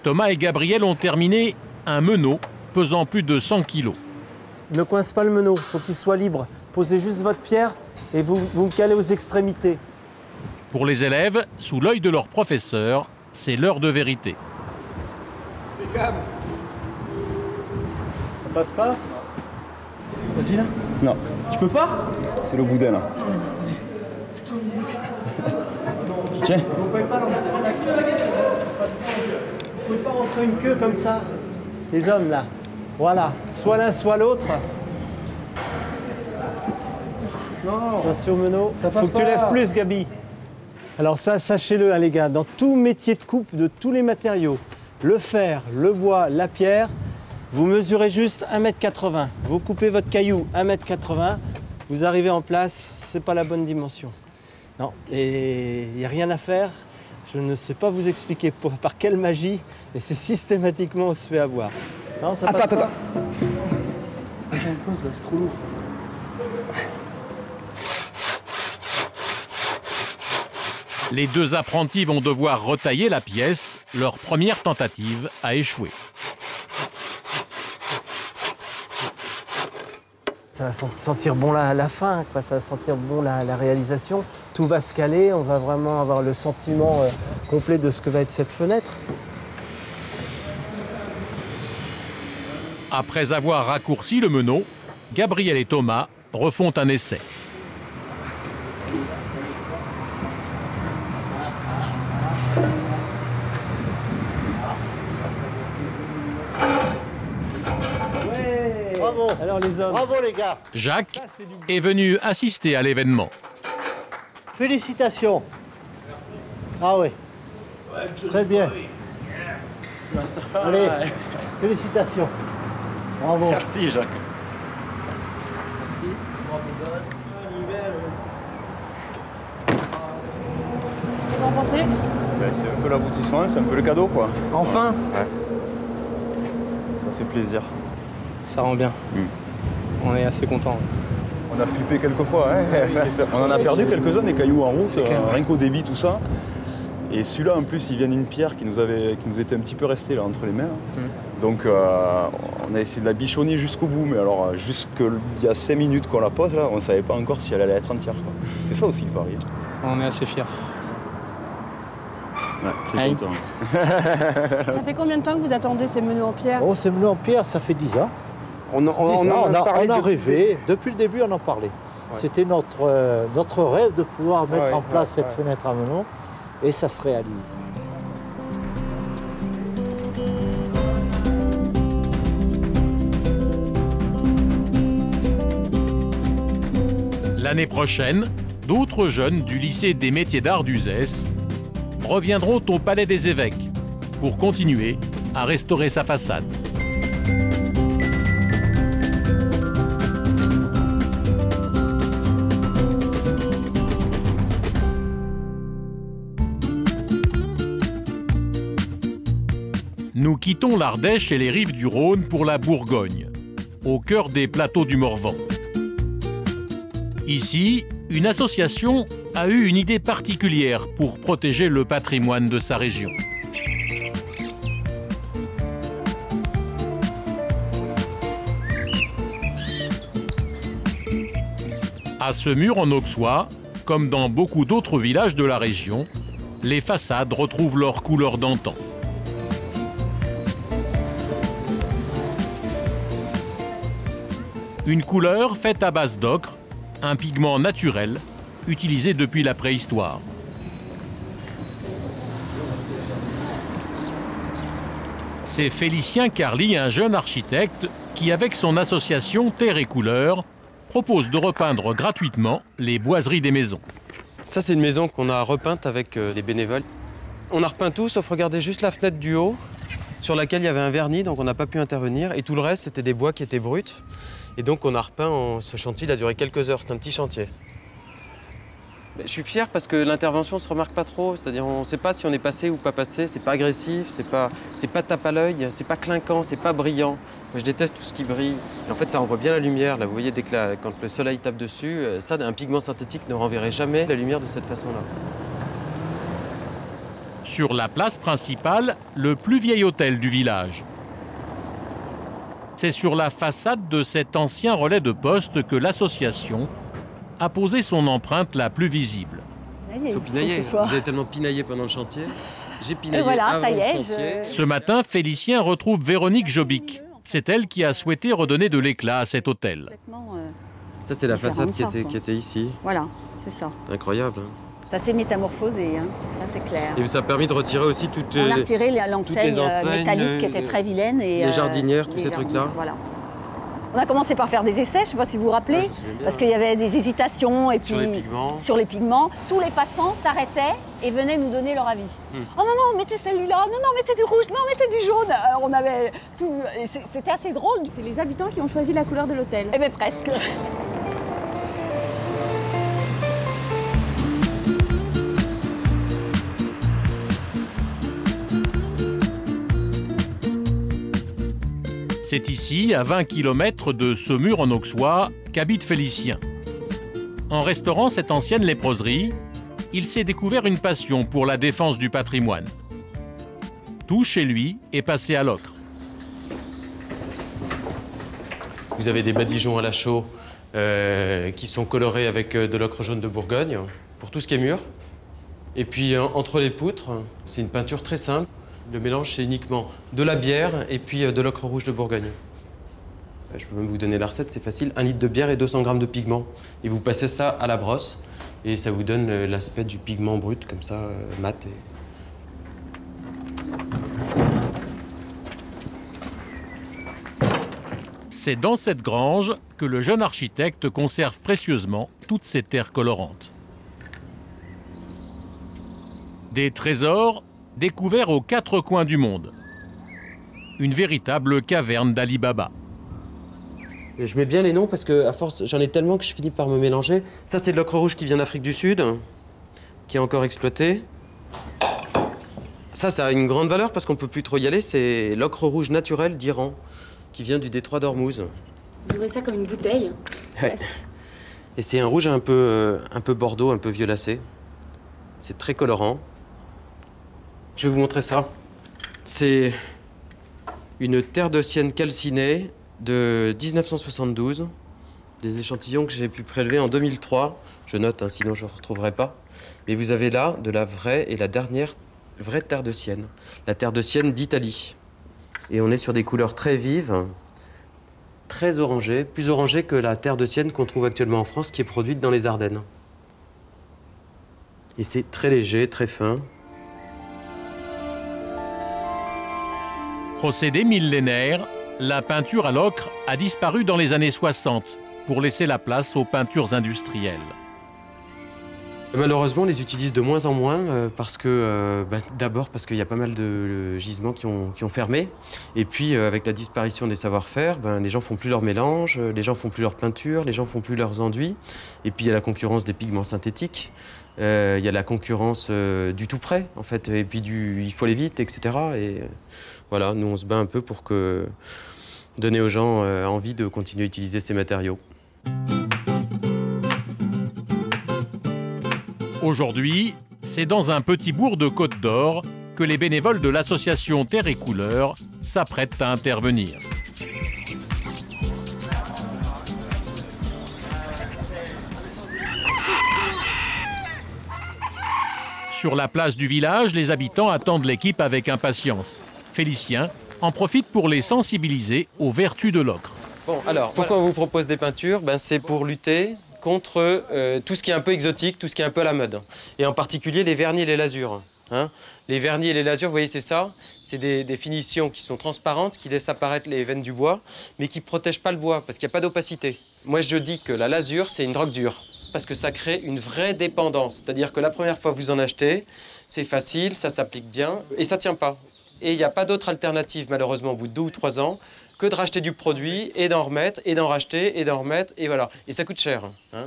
Thomas et Gabriel ont terminé un meneau pesant plus de 100 kilos. Ne coince pas le meneau, il faut qu'il soit libre. Posez juste votre pierre et vous me calez aux extrémités. Pour les élèves, sous l'œil de leur professeur, c'est l'heure de vérité. Ça passe pas? Vas-y là. Non. Tu peux pas? C'est le boudin là. Tiens. Vous pouvez pas rentrer une queue comme ça. Les hommes là. Voilà. Soit l'un, soit l'autre. Non. Attention au meneau. Faut que tu lèves plus, Gabi. Alors ça, sachez-le, hein, les gars, dans tout métier de coupe, de tous les matériaux, le fer, le bois, la pierre, vous mesurez juste 1,80 m. Vous coupez votre caillou 1,80 m, vous arrivez en place, c'est pas la bonne dimension. Non, et il n'y a rien à faire. Je ne sais pas vous expliquer par quelle magie, mais c'est systématiquement on se fait avoir. Non, ça passe pas. J'ai un peu, c'est trop lourd. Les 2 apprentis vont devoir retailler la pièce. Leur première tentative a échoué. Ça va sentir bon à la fin, quoi. Ça va sentir bon la réalisation. Tout va se caler, on va vraiment avoir le sentiment complet de ce que va être cette fenêtre. Après avoir raccourci le meneau, Gabriel et Thomas refont un essai. Bravo. Alors les hommes. Bravo les gars. Jacques est venu assister à l'événement. Félicitations. Ah oui. Très bien. Allez, félicitations. Bravo. Merci Jacques. Qu'est-ce que vous en pensez? Ben, c'est un peu l'aboutissement, c'est un peu le cadeau quoi. Enfin. Ouais. Ça fait plaisir. Ça rend bien. On est assez contents. On a flippé quelques fois, hein. On en a perdu quelques-uns des cailloux en route, rien qu'au débit, tout ça. Et celui-là, en plus, il vient d'une pierre qui nous était un petit peu restée là, entre les mains. Donc, on a essayé de la bichonner jusqu'au bout, mais alors, jusqu'il y a 5 minutes qu'on la pose, là, on ne savait pas encore si elle allait être entière. C'est ça aussi le pari. On est assez fiers. Ouais, très content. Ça fait combien de temps que vous attendez ces meneaux en pierre? Oh, ces meneaux en pierre, ça fait 10 ans. On a rêvé, depuis le début on en parlait. Ouais. C'était notre rêve de pouvoir mettre en place cette fenêtre à meneaux et ça se réalise. L'année prochaine, d'autres jeunes du lycée des métiers d'art d'Uzès reviendront au Palais des Évêques pour continuer à restaurer sa façade. Nous quittons l'Ardèche et les rives du Rhône pour la Bourgogne, au cœur des plateaux du Morvan. Ici, une association a eu une idée particulière pour protéger le patrimoine de sa région. À Semur en Auxois, comme dans beaucoup d'autres villages de la région, les façades retrouvent leur couleur d'antan. Une couleur faite à base d'ocre, un pigment naturel utilisé depuis la préhistoire. C'est Félicien Carly, un jeune architecte, qui, avec son association Terre et Couleurs, propose de repeindre gratuitement les boiseries des maisons. Ça, c'est une maison qu'on a repeinte avec les bénévoles. On a repeint tout, sauf regarder juste la fenêtre du haut, sur laquelle il y avait un vernis, donc on n'a pas pu intervenir. Et tout le reste, c'était des bois qui étaient bruts. Et donc on a repeint, ce chantier il a duré quelques heures, c'est un petit chantier. Je suis fier parce que l'intervention ne se remarque pas trop, c'est-à-dire on ne sait pas si on est passé ou pas passé, c'est pas agressif, c'est pas tape à l'œil, c'est pas clinquant, c'est pas brillant. Moi je déteste tout ce qui brille. Et en fait ça renvoie bien la lumière, là vous voyez quand le soleil tape dessus, ça un pigment synthétique ne renverrait jamais la lumière de cette façon-là. Sur la place principale, le plus vieil hôtel du village. C'est sur la façade de cet ancien relais de poste que l'association a posé son empreinte la plus visible. Il faut pinailler. Vous avez tellement pinaillé pendant le chantier. J'ai pinaillé avant le chantier. Ce matin, Félicien retrouve Véronique Jobic. C'est elle qui a souhaité redonner de l'éclat à cet hôtel. Ça, c'est la façade qui était ici. Voilà, c'est ça. Incroyable. Hein. Ça s'est métamorphosé, hein. Là c'est clair. Et ça a permis de retirer aussi toutes On a retiré l'enseigne métallique qui était très vilaine. Et, les jardinières, tous ces trucs-là. Voilà. On a commencé par faire des essais, je ne sais pas si vous vous rappelez, parce qu'il y avait des hésitations et puis sur les pigments. Tous les passants s'arrêtaient et venaient nous donner leur avis. Oh non, non, mettez celui-là, non, non, mettez du rouge, non, mettez du jaune. Alors, on avait tout. C'était assez drôle. C'est les habitants qui ont choisi la couleur de l'hôtel. Eh bien, presque. C'est ici, à 20 km de Semur en Auxois, qu'habite Félicien. En restaurant cette ancienne léproserie, il s'est découvert une passion pour la défense du patrimoine. Tout chez lui est passé à l'ocre. Vous avez des badigeons à la chaux qui sont colorés avec de l'ocre jaune de Bourgogne, pour tout ce qui est mur. Et puis entre les poutres, c'est une peinture très simple. Le mélange, c'est uniquement de la bière et puis de l'ocre rouge de Bourgogne. Je peux même vous donner la recette, c'est facile. 1 litre de bière et 200 g de pigment. Et vous passez ça à la brosse et ça vous donne l'aspect du pigment brut, comme ça, mat. C'est dans cette grange que le jeune architecte conserve précieusement toutes ces terres colorantes. Des trésors découverts aux 4 coins du monde. Une véritable caverne d'Ali Baba. Et je mets bien les noms parce que à force, j'en ai tellement que je finis par me mélanger. Ça, c'est de l'ocre rouge qui vient d'Afrique du Sud, qui est encore exploité. Ça a une grande valeur parce qu'on ne peut plus trop y aller. C'est l'ocre rouge naturel d'Iran, qui vient du détroit d'Ormuz. Vous ouvrez ça comme une bouteille. Ouais. Et c'est un rouge un peu bordeaux, un peu violacé. C'est très colorant. Je vais vous montrer ça. C'est une terre de sienne calcinée de 1972. Des échantillons que j'ai pu prélever en 2003. Je note, hein, sinon je ne retrouverai pas. Mais vous avez là de la vraie et la dernière vraie terre de sienne. La terre de sienne d'Italie. Et on est sur des couleurs très vives, très orangées, plus orangées que la terre de sienne qu'on trouve actuellement en France, qui est produite dans les Ardennes. Et c'est très léger, très fin. Procédé millénaire, la peinture à l'ocre a disparu dans les années 60 pour laisser la place aux peintures industrielles. Malheureusement, on les utilise de moins en moins parce que, d'abord parce qu'il y a pas mal de gisements qui ont fermé. Et puis, avec la disparition des savoir-faire, les gens font plus leur mélange, les gens font plus leur peinture, les gens font plus leurs enduits. Et puis, il y a la concurrence des pigments synthétiques. Il y a la concurrence du tout prêt, en fait. Et puis, il faut aller vite, etc. Et voilà, nous, on se bat un peu pour donner aux gens envie de continuer à utiliser ces matériaux. Aujourd'hui, c'est dans un petit bourg de Côte d'Or que les bénévoles de l'association Terre et Couleurs s'apprêtent à intervenir. Sur la place du village, les habitants attendent l'équipe avec impatience. Félicien en profite pour les sensibiliser aux vertus de l'ocre. Bon, alors, pourquoi on vous propose des peintures? C'est pour lutter contre tout ce qui est un peu exotique, tout ce qui est un peu à la mode. Et en particulier les vernis et les lasures. Hein. Les vernis et les lasures, vous voyez, c'est ça. C'est des finitions qui sont transparentes, qui laissent apparaître les veines du bois, mais qui ne protègent pas le bois, parce qu'il n'y a pas d'opacité. Moi, je dis que la lasure, c'est une drogue dure, parce que ça crée une vraie dépendance. C'est-à-dire que la première fois que vous en achetez, c'est facile, ça s'applique bien, et ça ne tient pas. Et il n'y a pas d'autre alternative, malheureusement, au bout de 2 ou 3 ans, que de racheter du produit et d'en remettre, et d'en racheter, et d'en remettre, et voilà. Et ça coûte cher. Hein.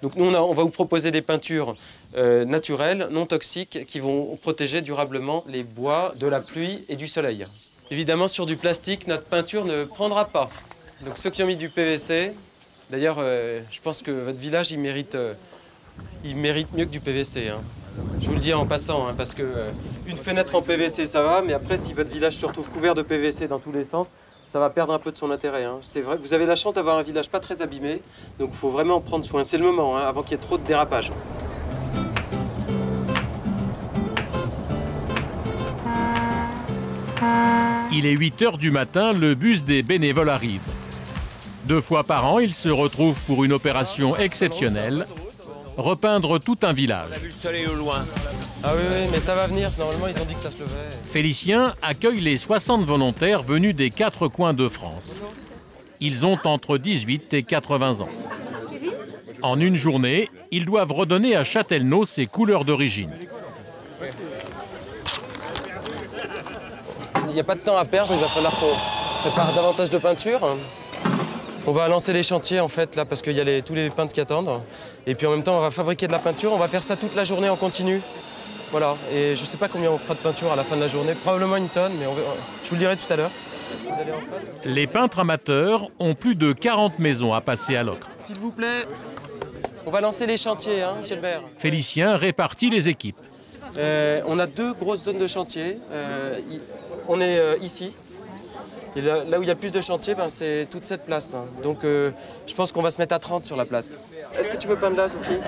Donc nous, on va vous proposer des peintures naturelles, non toxiques, qui vont protéger durablement les bois de la pluie et du soleil. Évidemment, sur du plastique, notre peinture ne prendra pas. Donc ceux qui ont mis du PVC, d'ailleurs, je pense que votre village, il mérite mieux que du PVC. Hein. Je vous le dis en passant, hein, parce que une fenêtre en PVC, ça va, mais après, si votre village se retrouve couvert de PVC dans tous les sens, ça va perdre un peu de son intérêt. Hein. C'est vrai, vous avez la chance d'avoir un village pas très abîmé, donc il faut vraiment en prendre soin. C'est le moment, hein, avant qu'il y ait trop de dérapage. Il est 8 h du matin, le bus des bénévoles arrive. 2 fois par an, ils se retrouvent pour une opération exceptionnelle, repeindre tout un village. On a vu le soleil au loin. Ah oui, mais ça va venir. Normalement, ils ont dit que ça se levait. Félicien accueille les 60 volontaires venus des 4 coins de France. Ils ont entre 18 et 80 ans. En une journée, ils doivent redonner à Châtellerault ses couleurs d'origine. Il n'y a pas de temps à perdre, il va falloir qu'on prépare davantage de peinture. On va lancer les chantiers en fait là parce qu'il y a tous les peintres qui attendent. Et puis en même temps on va fabriquer de la peinture, on va faire ça toute la journée en continu. Voilà, et je ne sais pas combien on fera de peinture à la fin de la journée, probablement 1 tonne, mais je vous le dirai tout à l'heure. Vous allez en face. Les peintres amateurs ont plus de 40 maisons à passer à l'ocre. S'il vous plaît, on va lancer les chantiers, hein, monsieur le maire. Félicien répartit les équipes. On a 2 grosses zones de chantier. On est ici. Et là où il y a plus de chantiers, c'est toute cette place. Hein. Donc je pense qu'on va se mettre à 30 sur la place. Est-ce que tu veux peindre là, Sophie?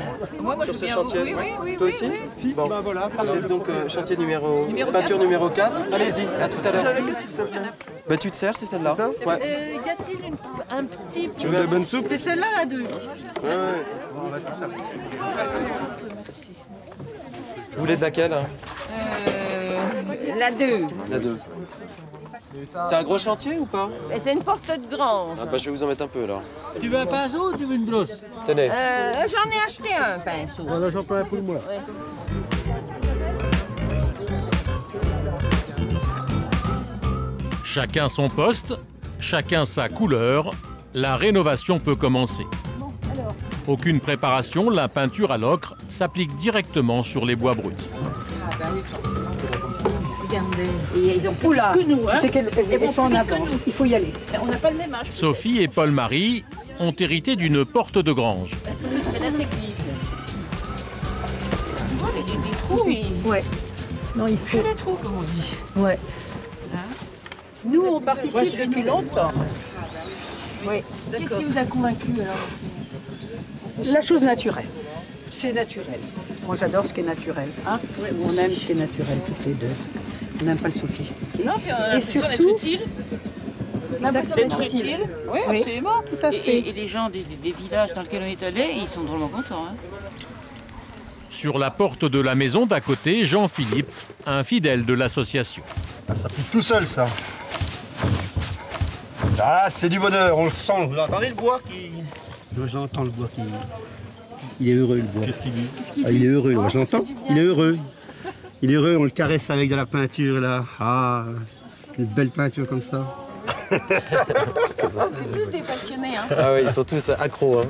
Moi, sur ce chantier? Oui. Toi aussi? Si, bon. voilà. Vous êtes donc chantier peinture numéro 4. Allez-y, à tout à l'heure. Tu te sers, c'est celle-là? Ouais. Y a-t-il un petit... Tu veux la bonne soupe? C'est celle-là, la 2. Ouais. Vous voulez de laquelle? La 2. La 2. C'est un gros chantier ou pas? C'est une porte de grange. Je vais vous en mettre un peu là. Tu veux un pinceau ou tu veux une brosse? Tenez. J'en ai acheté un pinceau. Voilà, j'en prends un pour moi. Ouais. Chacun son poste, chacun sa couleur, la rénovation peut commencer. Aucune préparation, la peinture à l'ocre s'applique directement sur les bois bruts. Regardez. Et ils ont plus que nous, hein. Tu sais qu'elles sont en avance. Il faut y aller. On n'a pas le même âge. Sophie et Paul-Marie ont hérité d'une porte de grange. C'est la technique. Oui. Ouais. Non, il faut. Les trous, comme on dit. Ouais. Nous, on participe depuis longtemps. Oui. Qu'est-ce qui vous a convaincu alors? La chose naturelle. C'est naturel. Moi, j'adore ce qui est naturel. Hein, on aime ce qui est naturel, toutes les deux. On n'aime pas le sophistiqué. Non, et surtout, l'impression d'être utile. Oui, absolument, tout à fait. Et les gens des villages dans lesquels on est allé, ils sont drôlement contents. Hein. Sur la porte de la maison d'à côté, Jean-Philippe, un fidèle de l'association. Ah, ça pique tout seul, ça. Ah, c'est du bonheur, on le sent. Vous entendez le bois qui... Moi, je l'entends, le bois qui... Il est heureux, le bois. Qu'est-ce qu'il dit? Il est heureux, moi, je l'entends. Il est heureux. Il est heureux, on le caresse avec de la peinture, là. Ah, une belle peinture comme ça. C'est tous des passionnés. Hein. Ah oui, ils sont tous accros. Hein.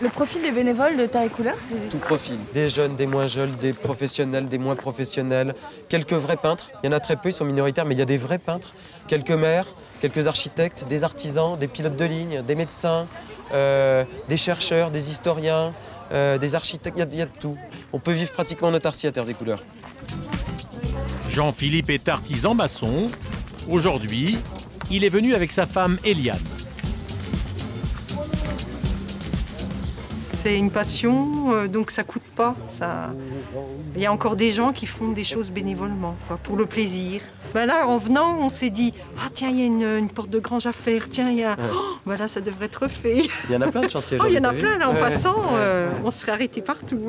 Le profil des bénévoles de Terre et Couleur, c'est... Tout profil. Des jeunes, des moins jeunes, des professionnels, des moins professionnels. Quelques vrais peintres. Il y en a très peu, ils sont minoritaires, mais il y a des vrais peintres. Quelques maires, quelques architectes, des artisans, des pilotes de ligne, des médecins, des chercheurs, des historiens, des architectes, il y a de tout. On peut vivre pratiquement en autarcie à Terre et Couleurs. Jean-Philippe est artisan maçon. Aujourd'hui, il est venu avec sa femme Eliane. C'est une passion, donc ça coûte pas. Il y a encore des gens qui font des choses bénévolement, quoi, pour le plaisir. Ben là, en venant, on s'est dit, ah tiens, il y a une porte de grange à faire, tiens, il y a... Oh, ben là, ça devrait être fait. Il y en a plein de chantiers. Oh, il y en a plein, là, en passant, on serait arrêté partout.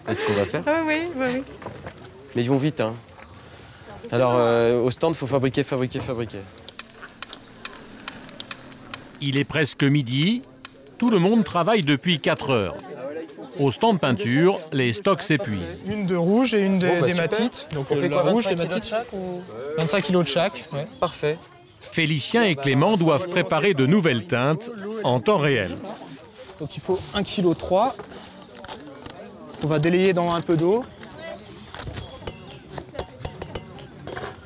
C'est ce qu'on va faire. Ah, oui, oui, oui. Mais ils vont vite, hein. Alors, au stand, il faut fabriquer. Il est presque midi. Tout le monde travaille depuis 4 heures. Au stand peinture, les stocks s'épuisent. Une de rouge et une Bon, d'hématite. Donc on fait la quoi, rouge, 25 kilos de l'hématite. chaque ou... 25 kilos de chaque, ouais. Parfait. Félicien et Clément doivent préparer de nouvelles teintes en temps réel. Donc il faut 1,3 kg. On va délayer dans un peu d'eau.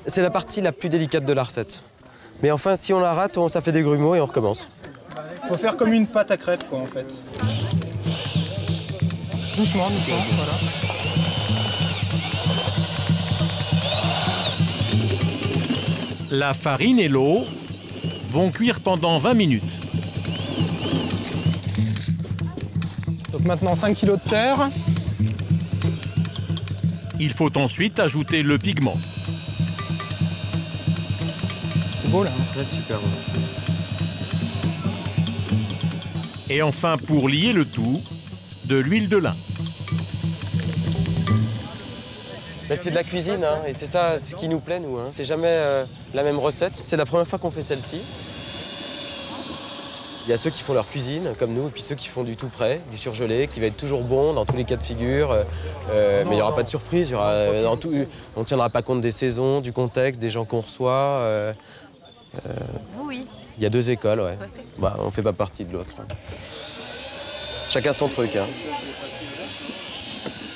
C'est la partie la plus délicate de la recette. Mais enfin, si on la rate, ça fait des grumeaux et on recommence. Il faut faire comme une pâte à crêpes, quoi, en fait. Doucement, voilà. La farine et l'eau vont cuire pendant 20 minutes. Donc maintenant 5 kg de terre. Il faut ensuite ajouter le pigment. C'est beau là. Ouais, super. Et enfin, pour lier le tout, de l'huile de lin. Mais c'est de la cuisine, hein, et c'est ça ce qui nous plaît, nous. Hein. C'est jamais la même recette. C'est la première fois qu'on fait celle-ci. Il y a ceux qui font leur cuisine, comme nous, et puis ceux qui font du tout prêt, du surgelé, qui va être toujours bon dans tous les cas de figure. Mais il n'y aura pas de surprise. On ne tiendra pas compte des saisons, du contexte, des gens qu'on reçoit. Vous, oui. Il y a 2 écoles, ouais. Bah, on ne fait pas partie de l'autre. Chacun son truc. Hein.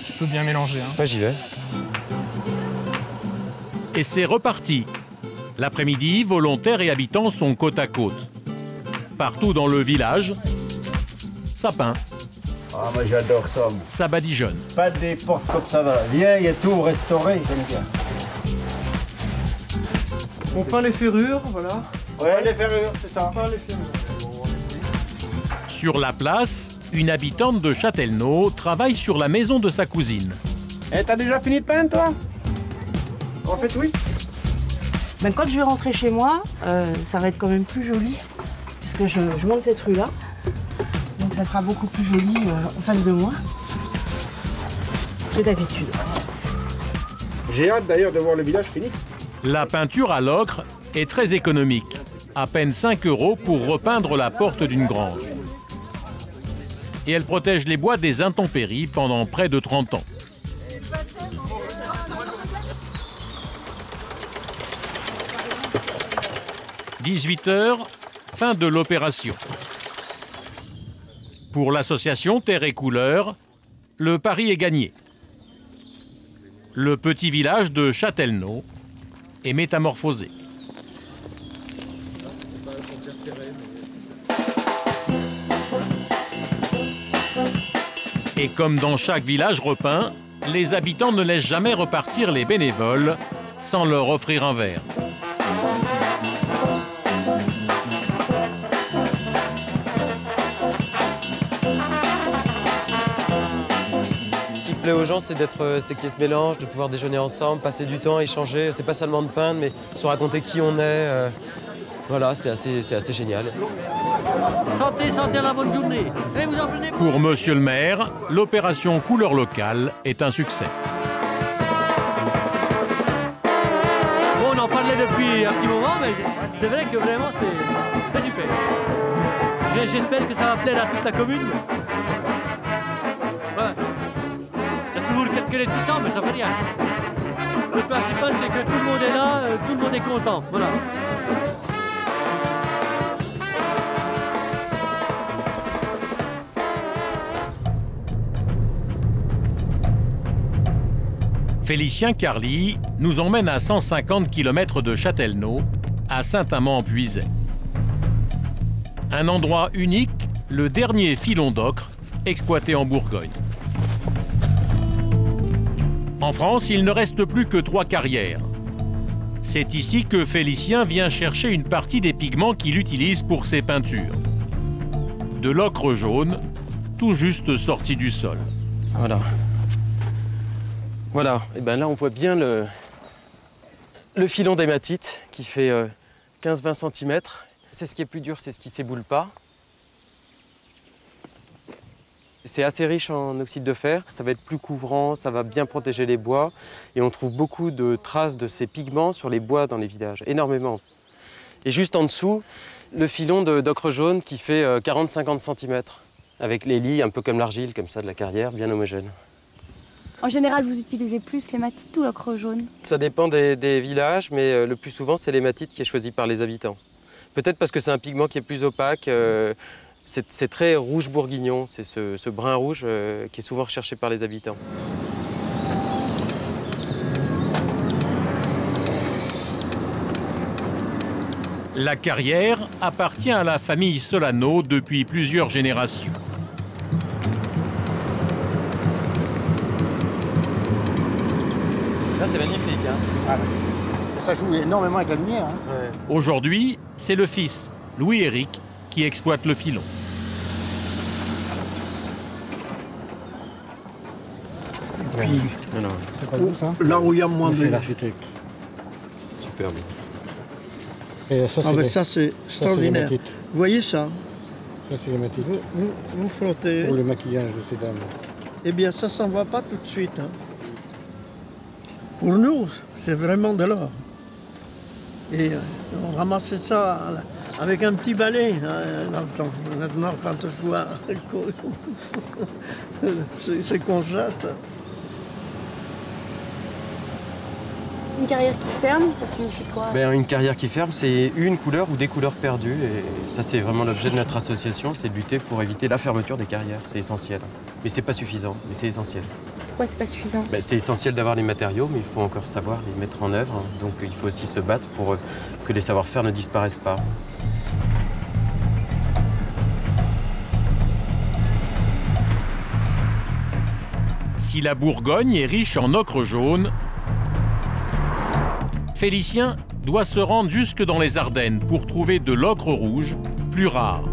Je peux bien mélanger. Hein. Ouais, j'y vais. Et c'est reparti. L'après-midi, volontaires et habitants sont côte à côte. Partout dans le village, ça peint. Ah, moi j'adore ça. Ça badigeonne. Pas des portes comme ça, va. Vieille et tout, restauré, j'aime bien. On peint les ferrures, voilà. Ouais, les ferrures, c'est ça. On peint les ferrures. Sur la place, une habitante de Châtellerault travaille sur la maison de sa cousine. Eh, t'as déjà fini de peindre, toi? En fait, oui. Ben, quand je vais rentrer chez moi, ça va être quand même plus joli, puisque je monte cette rue-là. Donc ça sera beaucoup plus joli en face de moi que d'habitude. J'ai hâte d'ailleurs de voir le village fini. La peinture à l'ocre est très économique. À peine 5 € pour repeindre la porte d'une grange. Et elle protège les bois des intempéries pendant près de 30 ans. 18 h, fin de l'opération. Pour l'association Terre et Couleurs, le pari est gagné. Le petit village de Châtellerault est métamorphosé. Et comme dans chaque village repeint, les habitants ne laissent jamais repartir les bénévoles sans leur offrir un verre. Ce qui plaît aux gens, c'est qu'ils se mélangent, de pouvoir déjeuner ensemble, passer du temps, échanger. C'est pas seulement de peindre, mais se raconter qui on est. Voilà, c'est assez génial. Santé, santé, la bonne journée. Et vous en prenez... Pour Monsieur le maire, l'opération Couleur locale est un succès. Bon, on en parlait depuis un petit moment, mais c'est vrai que vraiment c'est super. J'espère que ça va plaire à toute la commune. Ouais. Il y a toujours quelques réticents, mais ça fait rien. Le principal, c'est que tout le monde est là, tout le monde est content. Voilà. Félicien Carly nous emmène à 150 km de Châtellerault, à Saint-Amand-en-Puisaye. Un endroit unique, le dernier filon d'ocre exploité en Bourgogne. En France, il ne reste plus que 3 carrières. C'est ici que Félicien vient chercher une partie des pigments qu'il utilise pour ses peintures. De l'ocre jaune, tout juste sorti du sol. Voilà. Voilà, et ben là on voit bien le filon d'hématite qui fait 15-20 cm. C'est ce qui est plus dur, c'est ce qui ne s'éboule pas. C'est assez riche en oxyde de fer, ça va être plus couvrant, ça va bien protéger les bois. Et on trouve beaucoup de traces de ces pigments sur les bois dans les villages, énormément. Et juste en dessous, le filon d'ocre jaune qui fait 40-50 cm, avec les lits un peu comme l'argile, comme ça, de la carrière, bien homogène. En général, vous utilisez plus l'hématite ou l'ocre jaune? Ça dépend des villages, mais le plus souvent, c'est l'hématite qui est choisi par les habitants. Peut-être parce que c'est un pigment qui est plus opaque. C'est très rouge bourguignon, c'est ce brun rouge qui est souvent recherché par les habitants. La carrière appartient à la famille Solano depuis plusieurs générations. Là, c'est magnifique. Hein. Ah, ça joue énormément avec la lumière. Hein. Ouais. Aujourd'hui, c'est le fils, Louis-Éric, qui exploite le filon. Puis, c'est pas beau, ça. Là où il y a moins de... l'architecte. Superbe. Et ça, ça c'est extraordinaire. Vous voyez ça? Ça, c'est l'hématite. Vous frottez. Pour le maquillage de ces dames. Eh bien, ça s'en va pas tout de suite. Hein. Pour nous, c'est vraiment de l'or. Et on ramassait ça avec un petit balai dans le temps. Maintenant, quand je vois ce qu'on jette. Une carrière qui ferme, ça signifie quoi? Une carrière qui ferme, c'est une couleur ou des couleurs perdues. Et ça, c'est vraiment l'objet de notre association, c'est de lutter pour éviter la fermeture des carrières. C'est essentiel. Mais c'est pas suffisant, mais c'est essentiel. Pourquoi c'est pas suffisant? C'est essentiel d'avoir les matériaux, mais il faut encore savoir les mettre en œuvre. Donc il faut aussi se battre pour que les savoir-faire ne disparaissent pas. Si la Bourgogne est riche en ocre jaune, Félicien doit se rendre jusque dans les Ardennes pour trouver de l'ocre rouge, plus rare.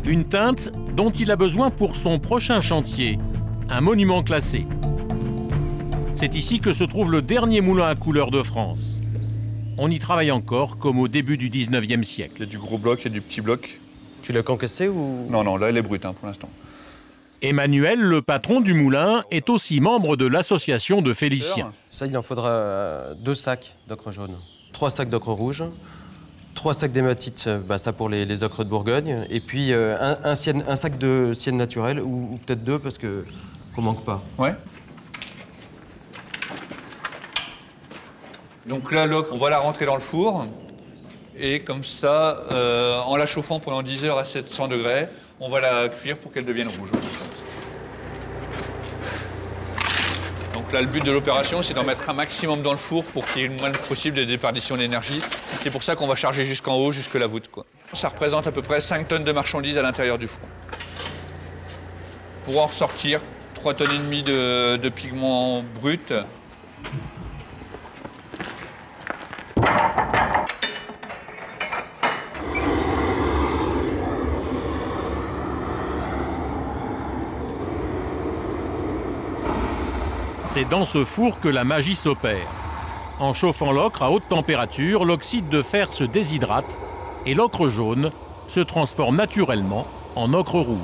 Une teinte dont il a besoin pour son prochain chantier, un monument classé. C'est ici que se trouve le dernier moulin à couleur de France. On y travaille encore comme au début du 19e siècle. Il y a du gros bloc et du petit bloc. Tu l'as concassé ou... Non, là, elle est brute pour l'instant. Emmanuel, le patron du moulin, est aussi membre de l'association de Félicien. Ça, il en faudra 2 sacs d'ocre jaune, 3 sacs d'ocre rouge, 3 sacs d'hématite, ça pour les ocres de Bourgogne, et puis un sac de sienne naturelle, ou peut-être 2 parce qu'on manque pas. Ouais. Donc là, l'ocre, on va la rentrer dans le four. Et comme ça, en la chauffant pendant 10 heures à 700 degrés, on va la cuire pour qu'elle devienne rouge. Donc là, le but de l'opération, c'est d'en mettre un maximum dans le four pour qu'il y ait le moins possible de déperdition d'énergie. C'est pour ça qu'on va charger jusqu'en haut, jusque la voûte, quoi. Ça représente à peu près 5 tonnes de marchandises à l'intérieur du four. Pour en ressortir, 3,5 tonnes de pigments bruts. C'est dans ce four que la magie s'opère. En chauffant l'ocre à haute température, l'oxyde de fer se déshydrate et l'ocre jaune se transforme naturellement en ocre rouge.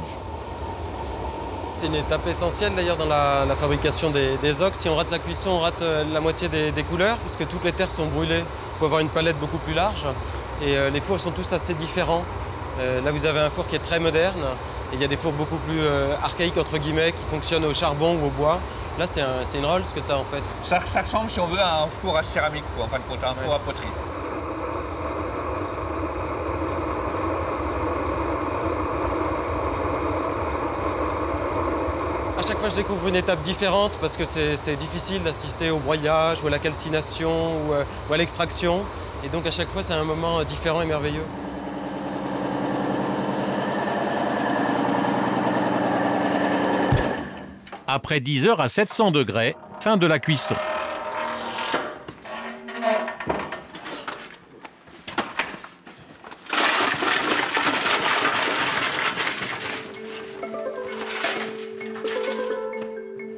C'est une étape essentielle d'ailleurs dans la fabrication des ocres. Si on rate sa cuisson, on rate la moitié des couleurs puisque toutes les terres sont brûlées pour avoir une palette beaucoup plus large. Et les fours sont tous assez différents. Là, vous avez un four qui est très moderne et il y a des fours beaucoup plus archaïques entre guillemets qui fonctionnent au charbon ou au bois. Là, c'est une Rolls que tu as en fait. Ça ressemble, si on veut, à un four à céramique, quoi, en fin de compte, un four à poterie. À chaque fois, je découvre une étape différente parce que c'est difficile d'assister au broyage ou à la calcination ou à l'extraction. Et donc, à chaque fois, c'est un moment différent et merveilleux. Après 10 heures à 700 degrés, fin de la cuisson.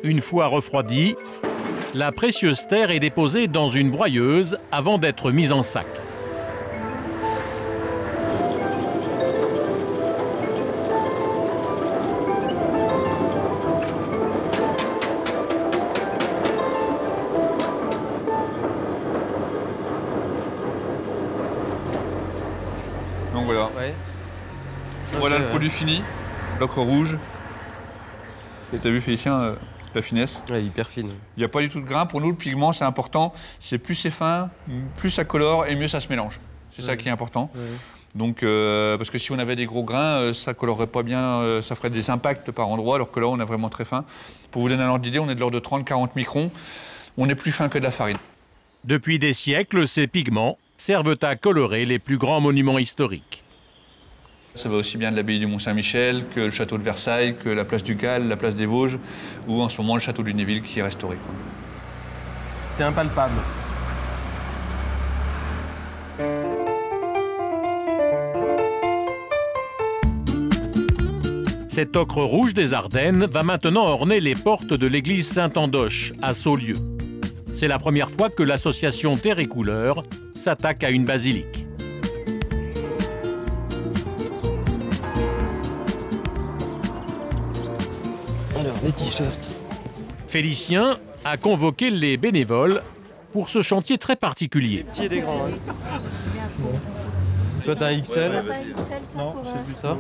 Une fois refroidie, la précieuse terre est déposée dans une broyeuse avant d'être mise en sac. Donc voilà. Ouais. Voilà le produit fini, l'ocre rouge. Et t'as vu Félicien, la finesse? Ouais, hyper fine. Il n'y a pas du tout de grain. Pour nous, le pigment, c'est important. C'est plus c'est fin, plus ça colore et mieux ça se mélange. C'est ça qui est important. Donc, parce que si on avait des gros grains, ça colorerait pas bien, ça ferait des impacts par endroits, alors que là, on est vraiment très fin. Pour vous donner un ordre d'idée, on est de l'ordre de 30-40 microns. On est plus fin que de la farine. Depuis des siècles, ces pigments servent à colorer les plus grands monuments historiques. Ça va aussi bien de l'abbaye du Mont-Saint-Michel que le château de Versailles, que la place du Cal, la place des Vosges, ou en ce moment le château de Lunéville qui est restauré. C'est impalpable. Cet ocre rouge des Ardennes va maintenant orner les portes de l'église Saint-Andoche à Saulieu. C'est la première fois que l'association Terre et Couleurs s'attaque à une basilique. Alors, les t-shirts. Félicien a convoqué les bénévoles pour ce chantier très particulier. Petit et des grands. Hein. Toi, t'as un XL? Non, c'est plus ça.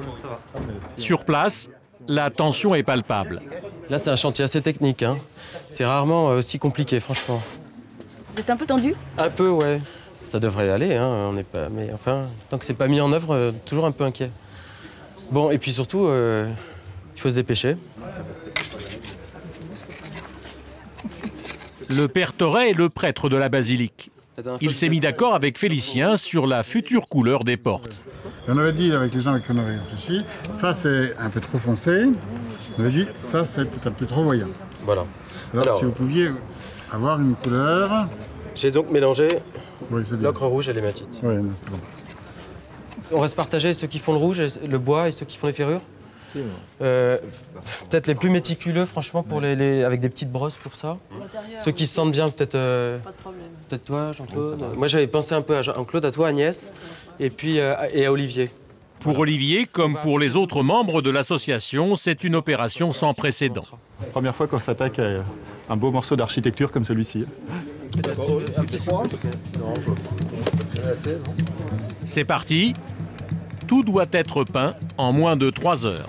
Sur place, la tension est palpable. Là, c'est un chantier assez technique. Hein. C'est rarement aussi compliqué, franchement. Vous êtes un peu tendu? Un peu, ouais. Ça devrait aller, hein. On n'est pas... Mais enfin, tant que c'est pas mis en œuvre, toujours un peu inquiet. Bon, et puis surtout, il faut se dépêcher. Le père Thorey est le prêtre de la basilique. Il s'est mis d'accord avec Félicien sur la future couleur des portes. On avait dit avec les gens avec qui on avait réfléchi, ça c'est un peu trop foncé. On avait dit, ça c'est peut-être un peu trop voyant. Voilà. Alors si vous pouviez avoir une couleur... J'ai donc mélangé oui, l'ocre rouge et l'hématite. Oui, c'est bon. On va se partager ceux qui font le rouge, le bois et ceux qui font les ferrures. Peut-être les plus méticuleux, franchement, pour avec des petites brosses pour ça. Ceux qui se sentent bien, peut-être peut-être toi, Jean-Claude. Moi, j'avais pensé un peu à Jean-Claude, à toi, Agnès, et puis et à Olivier. Pour Olivier, comme pour les autres membres de l'association, c'est une opération sans précédent. Première fois qu'on s'attaque à un beau morceau d'architecture comme celui-ci. C'est parti. Tout doit être peint en moins de 3 heures.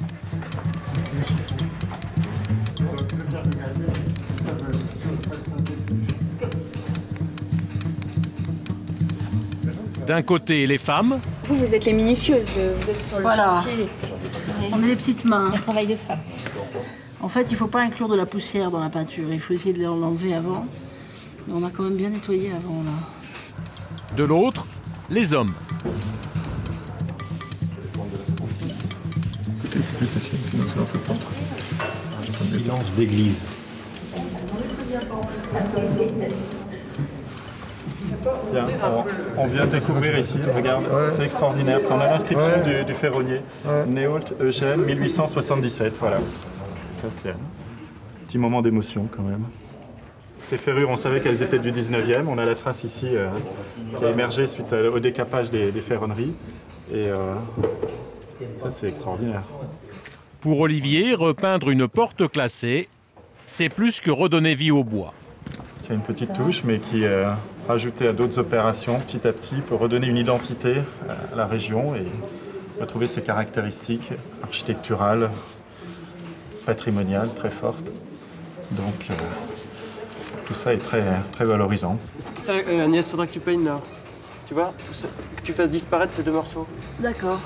D'un côté, les femmes. Vous êtes les minutieuses, vous êtes sur le chantier. On est les petites mains. C'est un travail de femme. En fait, il ne faut pas inclure de la poussière dans la peinture. Il faut essayer de l'enlever avant. Mais on a quand même bien nettoyé avant, là. De l'autre, les hommes. Écoutez, c'est plus facile, sinon ça ne fait pas. Silence d'église. Tiens, on vient de découvrir ici, regarde, c'est extraordinaire. On a l'inscription du ferronnier. Néault Eugène, 1877, voilà. Ça, c'est un petit moment d'émotion quand même. Ces ferrures, on savait qu'elles étaient du 19e. On a la trace ici qui a émergé suite au décapage des ferronneries. Et ça, c'est extraordinaire. Pour Olivier, repeindre une porte classée, c'est plus que redonner vie au bois. C'est une petite touche, mais qui est rajoutée à d'autres opérations petit à petit pour redonner une identité à la région et retrouver ses caractéristiques architecturales, patrimoniales très fortes. Donc tout ça est très, très valorisant. Ça, Agnès, faudra que tu peignes là. Tu vois, tout ça, que tu fasses disparaître ces deux morceaux. D'accord.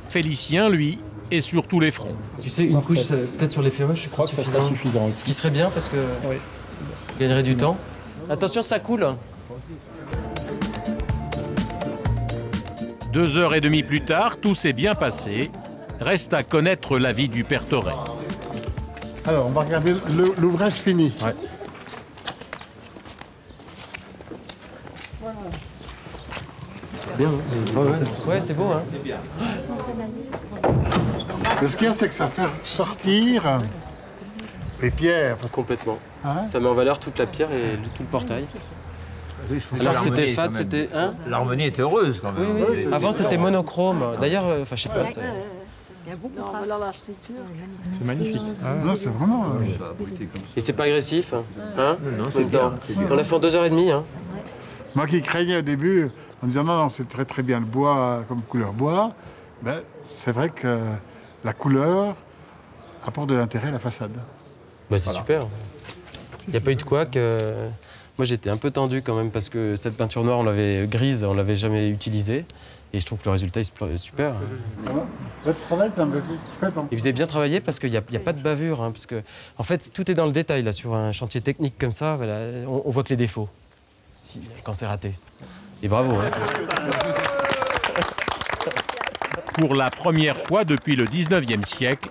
Félicien, lui, est sur tous les fronts. Tu sais, une couche, peut-être sur les ferrures, je crois que ça sera suffisant. Ce qui serait bien parce que on gagnerait du temps. Attention, ça coule. 2h30 plus tard, tout s'est bien passé. Reste à connaître l'avis du Perteret. Alors, on va regarder l'ouvrage fini. Ouais. Bien, hein. Ouais, c'est beau, hein. Ce qu'il y a, c'est que ça fait sortir les pierres. Complètement. Hein, ça met en valeur toute la pierre et tout le portail. Alors que c'était fade, c'était... Hein, l'harmonie était heureuse quand même. Oui, oui. Avant, c'était monochrome. D'ailleurs, enfin, je sais pas. Il y a beaucoup de traces dans l'architecture. C'est magnifique. Non, c'est vraiment... Et c'est pas agressif, hein, non, en même temps. On l'a fait en 2h30, hein. Moi qui craignais au début, en disant non, c'est très très bien le bois comme couleur bois, ben, c'est vrai que la couleur apporte de l'intérêt à la façade. Bah, c'est super. Il n'y a pas eu de couac. Moi, j'étais un peu tendu quand même parce que cette peinture noire, on l'avait grise, on l'avait jamais utilisée. Et je trouve que le résultat est super. Votre travail, c'est un peu fait. Et vous avez bien travaillé parce qu'il n'y a pas de bavure. Hein, parce que, en fait, tout est dans le détail. Là, sur un chantier technique comme ça, voilà, on voit que les défauts quand c'est raté. Et bravo. Hein. Pour la première fois depuis le 19e siècle,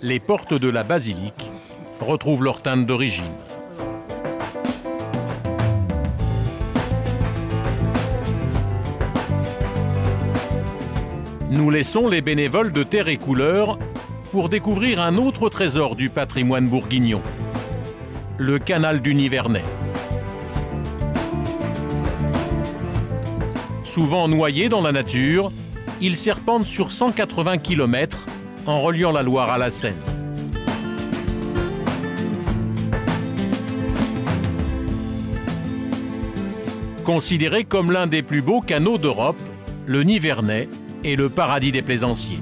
les portes de la basilique retrouvent leur teinte d'origine. Nous laissons les bénévoles de Terre et Couleur pour découvrir un autre trésor du patrimoine bourguignon, le canal du Nivernais. Souvent noyé dans la nature, il serpente sur 180 km en reliant la Loire à la Seine. Considéré comme l'un des plus beaux canaux d'Europe, le Nivernais est le paradis des plaisanciers.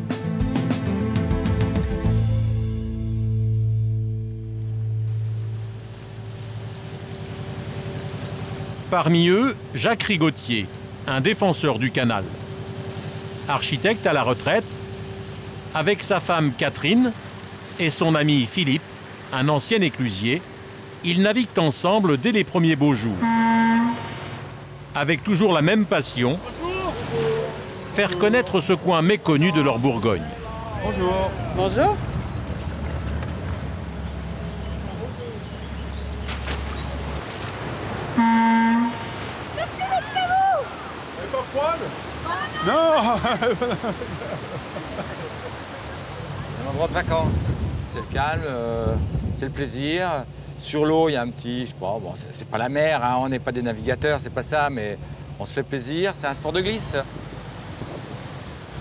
Parmi eux, Jacques Rigotier, un défenseur du canal. Architecte à la retraite, avec sa femme Catherine et son ami Philippe, un ancien éclusier, ils naviguent ensemble dès les premiers beaux jours. Avec toujours la même passion, faire connaître ce coin méconnu de leur Bourgogne. Bonjour. Bonjour. Non. C'est un endroit de vacances. C'est le calme, c'est le plaisir. Sur l'eau, il y a un petit, je sais pas, bon, c'est pas la mer, hein, on n'est pas des navigateurs, c'est pas ça, mais on se fait plaisir. C'est un sport de glisse.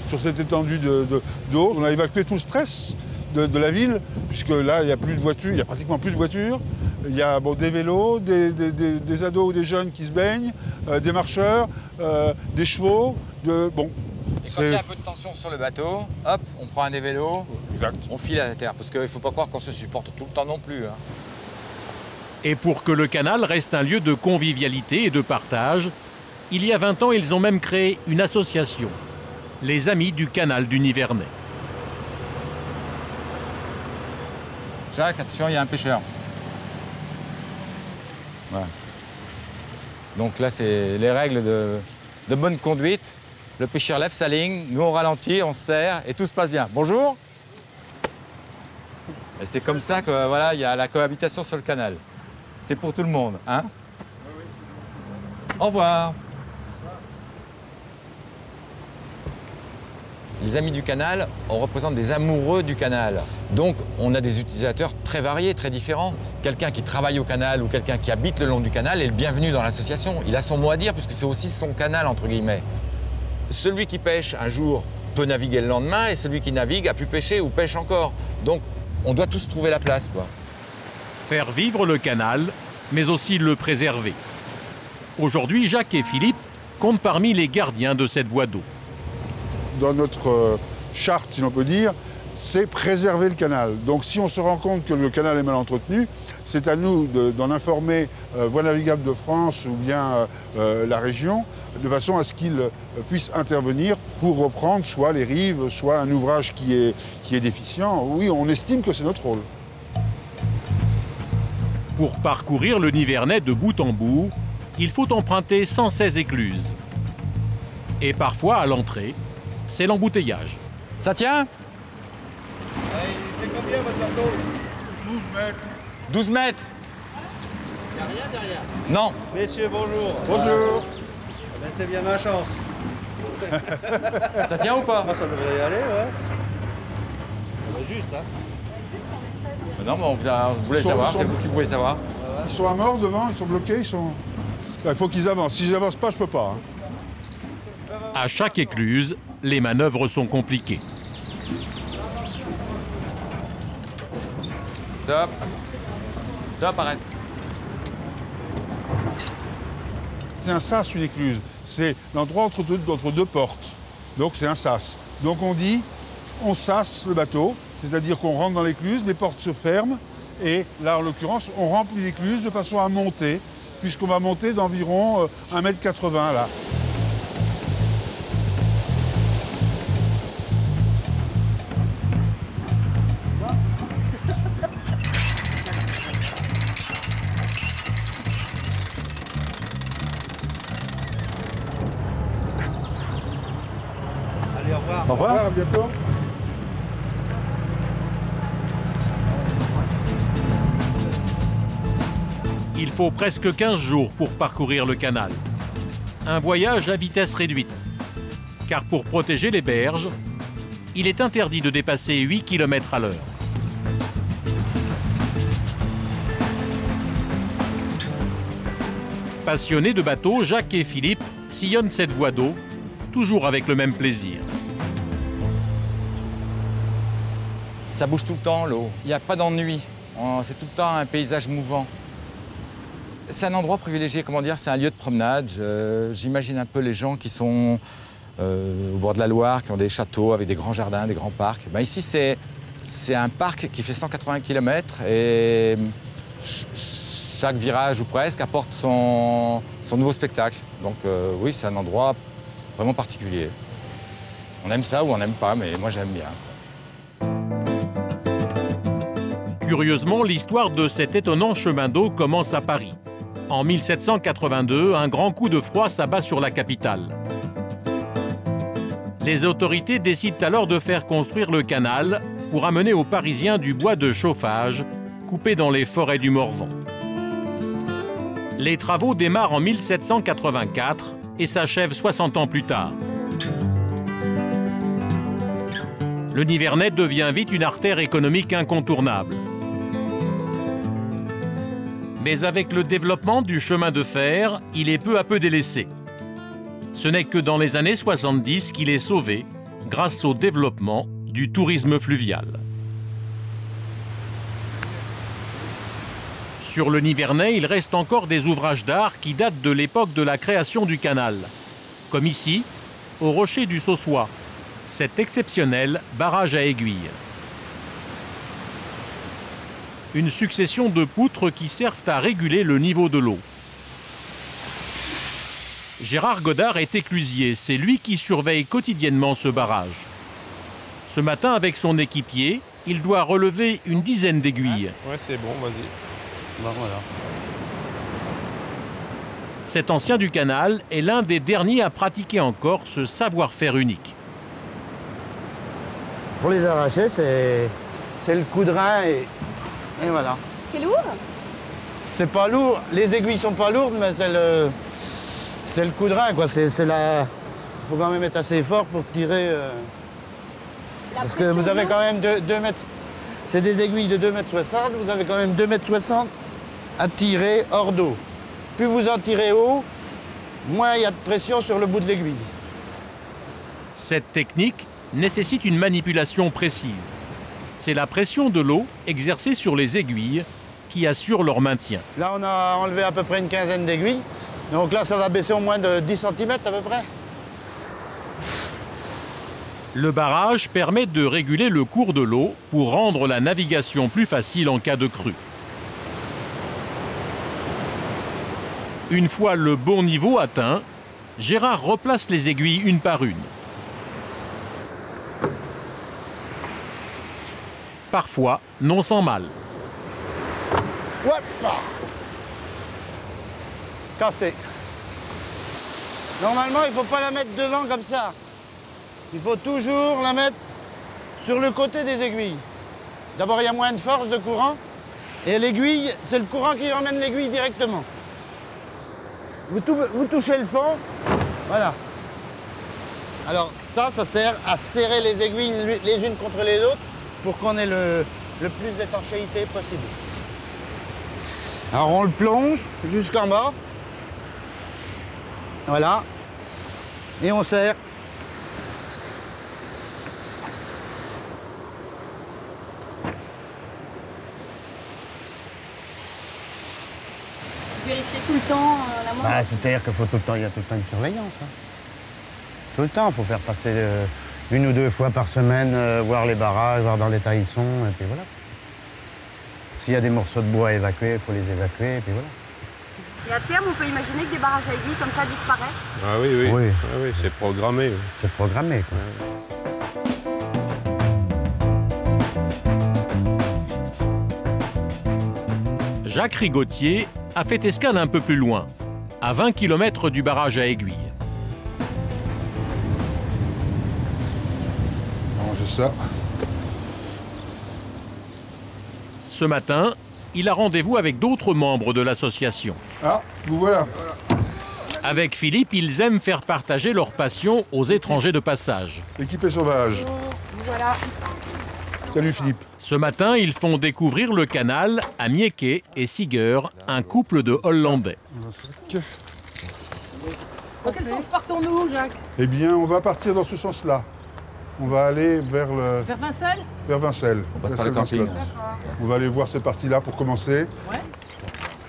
Sur cette étendue d'eau, on a évacué tout le stress de la ville, puisque là, il n'y a plus de voitures, il y a pratiquement plus de voitures. Il y a des vélos, des ados ou des jeunes qui se baignent, des marcheurs, des chevaux. Bon, et quand il y a un peu de tension sur le bateau, hop, on prend un des vélos, on file à la terre. Parce qu'il ne faut pas croire qu'on se supporte tout le temps non plus. Hein. Et pour que le canal reste un lieu de convivialité et de partage, Il y a 20 ans, ils ont même créé une association, les Amis du Canal du Nivernais. Jacques, attention, il y a un pêcheur. Voilà. Donc là, c'est les règles de bonne conduite. Le pêcheur lève sa ligne, nous on ralentit, on se serre et tout se passe bien. Bonjour. Et c'est comme ça que voilà, il y a la cohabitation sur le canal. C'est pour tout le monde, hein? Au revoir. Les Amis du Canal, on représente des amoureux du canal. Donc, on a des utilisateurs très variés, très différents. Quelqu'un qui travaille au canal ou quelqu'un qui habite le long du canal est le bienvenu dans l'association. Il a son mot à dire puisque c'est aussi son canal, entre guillemets. Celui qui pêche un jour peut naviguer le lendemain et celui qui navigue a pu pêcher ou pêche encore. Donc, on doit tous trouver la place, quoi. Faire vivre le canal, mais aussi le préserver. Aujourd'hui, Jacques et Philippe comptent parmi les gardiens de cette voie d'eau. Dans notre charte, si l'on peut dire, c'est préserver le canal. Donc si on se rend compte que le canal est mal entretenu, c'est à nous d'en informer Voies navigables de France ou bien la région, de façon à ce qu'ils puissent intervenir pour reprendre soit les rives, soit un ouvrage qui est déficient. Oui, on estime que c'est notre rôle. Pour parcourir le Nivernais de bout en bout, il faut emprunter 116 écluses. Et parfois, à l'entrée, c'est l'embouteillage. Ça tient? Il fait combien votre bateau? 12 mètres. 12 mètres? Il n'y a rien derrière? Non. Messieurs, bonjour. Bonjour. Ben, c'est bien ma chance. Ça tient ou pas? Moi, ça devrait y aller, ouais. C'est juste, hein. Non, mais vous voulez savoir, c'est vous qui pouvez savoir. Ils sont à mort devant, ils sont bloqués, ils sont... Il faut qu'ils avancent. Si j'avance pas, je peux pas. Hein. À chaque écluse, les manœuvres sont compliquées. Stop. Stop, arrête. C'est un sas, une écluse. C'est l'endroit entre deux portes. Donc c'est un sas. Donc on dit, on sasse le bateau, c'est-à-dire qu'on rentre dans l'écluse, les portes se ferment, et là, en l'occurrence, on remplit l'écluse de façon à monter, puisqu'on va monter d'environ 1,80 m là. Allez, au revoir. Au revoir, à bientôt. Il faut presque 15 jours pour parcourir le canal. Un voyage à vitesse réduite. Car pour protéger les berges, il est interdit de dépasser 8 km à l'heure. Passionnés de bateaux, Jacques et Philippe sillonnent cette voie d'eau, toujours avec le même plaisir. Ça bouge tout le temps, l'eau. Il n'y a pas d'ennui. C'est tout le temps un paysage mouvant. C'est un endroit privilégié, comment dire, c'est un lieu de promenade. J'imagine un peu les gens qui sont au bord de la Loire, qui ont des châteaux avec des grands jardins, des grands parcs. Ben ici, c'est un parc qui fait 180 km et chaque virage ou presque apporte son nouveau spectacle. Donc oui, c'est un endroit vraiment particulier. On aime ça ou on n'aime pas, mais moi j'aime bien. Curieusement, l'histoire de cet étonnant chemin d'eau commence à Paris. En 1782, un grand coup de froid s'abat sur la capitale. Les autorités décident alors de faire construire le canal pour amener aux Parisiens du bois de chauffage coupé dans les forêts du Morvan. Les travaux démarrent en 1784 et s'achèvent 60 ans plus tard. Le Nivernais devient vite une artère économique incontournable. Mais avec le développement du chemin de fer, il est peu à peu délaissé. Ce n'est que dans les années 70 qu'il est sauvé grâce au développement du tourisme fluvial. Sur le Nivernais, il reste encore des ouvrages d'art qui datent de l'époque de la création du canal. Comme ici, au rocher du Saussois, cet exceptionnel barrage à aiguilles. Une succession de poutres qui servent à réguler le niveau de l'eau. Gérard Godard est éclusier, c'est lui qui surveille quotidiennement ce barrage. Ce matin, avec son équipier, il doit relever une dizaine d'aiguilles. Ouais, c'est bon, vas-y. Bon, voilà. Cet ancien du canal est l'un des derniers à pratiquer encore ce savoir-faire unique. Pour les arracher, c'est le coup de rein et voilà. C'est lourd? C'est pas lourd, les aiguilles sont pas lourdes, mais c'est le coup de rein, quoi. Il faut quand même être assez fort pour tirer. Parce que vous avez quand même 2 mètres. C'est des aiguilles de 2,60 m, vous avez quand même 2,60 m à tirer hors d'eau. Plus vous en tirez haut, moins il y a de pression sur le bout de l'aiguille. Cette technique nécessite une manipulation précise. C'est la pression de l'eau exercée sur les aiguilles qui assure leur maintien. Là, on a enlevé à peu près une quinzaine d'aiguilles. Donc là, ça va baisser au moins de 10 cm à peu près. Le barrage permet de réguler le cours de l'eau pour rendre la navigation plus facile en cas de crue. Une fois le bon niveau atteint, Gérard replace les aiguilles une par une. Parfois, non sans mal. Cassé. Normalement, il ne faut pas la mettre devant comme ça. Il faut toujours la mettre sur le côté des aiguilles. D'abord, il y a moins de force de courant. Et l'aiguille, c'est le courant qui emmène l'aiguille directement. Vous touchez le fond, voilà. Alors ça sert à serrer les aiguilles les unes contre les autres pour qu'on ait le plus d'étanchéité possible. Alors on le plonge jusqu'en bas. Voilà. Et on serre. Vérifier tout le temps la main. C'est-à-dire qu'il faut tout le temps, il y a tout le temps une surveillance. Hein. Tout le temps, il faut faire passer 1 ou 2 fois par semaine, voir les barrages, voir dans l'état ils sont, et puis voilà. S'il y a des morceaux de bois à évacuer, il faut les évacuer, et puis voilà. Et à terme, on peut imaginer que des barrages à aiguilles comme ça disparaissent? Ah oui, oui. Oui. Ah oui, c'est programmé. Oui. C'est programmé, quoi. Jacques Rigotier a fait escale un peu plus loin, à 20 km du barrage à aiguilles. Ranger ça. Ce matin, il a rendez-vous avec d'autres membres de l'association. Ah, vous voilà. Avec Philippe, ils aiment faire partager leur passion aux étrangers de passage. L'équipe sauvage. Voilà. Salut Philippe. Ce matin, ils font découvrir le canal à Mieke et Siger, un couple de Hollandais. Dans quel sens partons-nous, Jacques? Eh bien, on va partir dans ce sens-là. On va aller vers le... Vers Vincelles? Vers Vincelles. On passe par le camping. On va aller voir ces parties-là pour commencer. Ouais.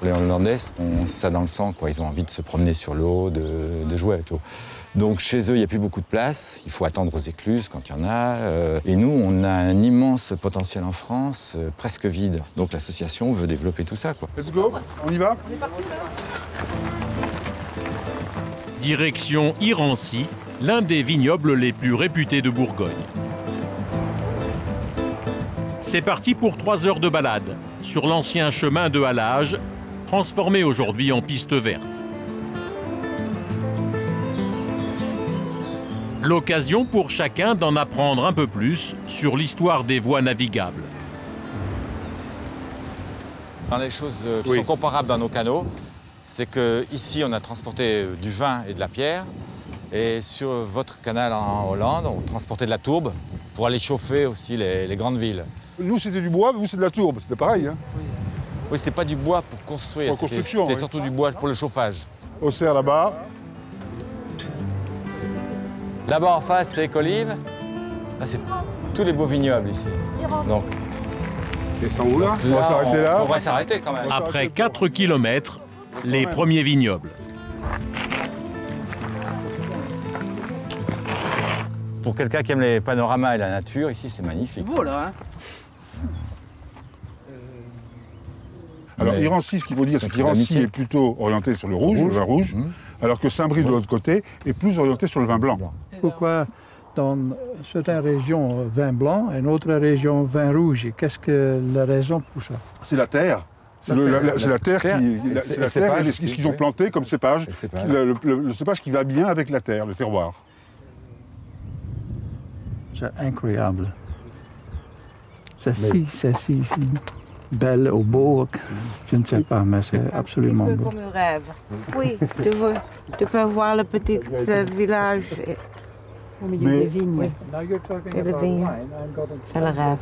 Les Hollandais ont ça dans le sang, quoi. Ils ont envie de se promener sur l'eau, de jouer avec l'eau. Donc chez eux, il n'y a plus beaucoup de place. Il faut attendre aux écluses quand il y en a. Et nous, on a un immense potentiel en France, presque vide. Donc l'association veut développer tout ça, quoi. Let's go, on y va? On est parti là. Direction Irancy, l'un des vignobles les plus réputés de Bourgogne. C'est parti pour 3 heures de balade sur l'ancien chemin de halage, transformé aujourd'hui en piste verte. L'occasion pour chacun d'en apprendre un peu plus sur l'histoire des voies navigables. Dans les choses qui sont comparables dans nos canaux, c'est qu'ici, on a transporté du vin et de la pierre. Et sur votre canal en Hollande, on transportait de la tourbe pour aller chauffer aussi les grandes villes. Nous, c'était du bois, mais vous, c'est de la tourbe. C'était pareil, hein? Oui, c'était pas du bois pour construire, c'était surtout du bois pour le chauffage. Au cerf là-bas. Là-bas en face, c'est Écolive. Là, c'est tous les beaux vignobles ici. Donc, et sans où là? On va s'arrêter là. On va s'arrêter quand même. Après 4 km, les premiers vignobles. Pour quelqu'un qui aime les panoramas et la nature, ici, c'est magnifique. C'est beau, là, hein? Alors, Irancy, ce qu'il faut dire, c'est qu'Irancy est plutôt orienté sur le rouge, le vin rouge, alors que Saint-Brice de l'autre côté est plus orienté sur le vin blanc. Pourquoi dans certaines régions vin blanc et d'autres régions vin rouge? Qu'est-ce que la raison pour ça? C'est la terre. C'est la terre et ce qu'ils ont planté comme cépage, le cépage qui va bien avec la terre, le terroir. C'est incroyable. C'est si belle ou beau, je ne sais pas, mais c'est absolument beau. Comme un rêve. Oui, tu peux voir le petit village au milieu des vignes. Et le vigne, c'est le rêve.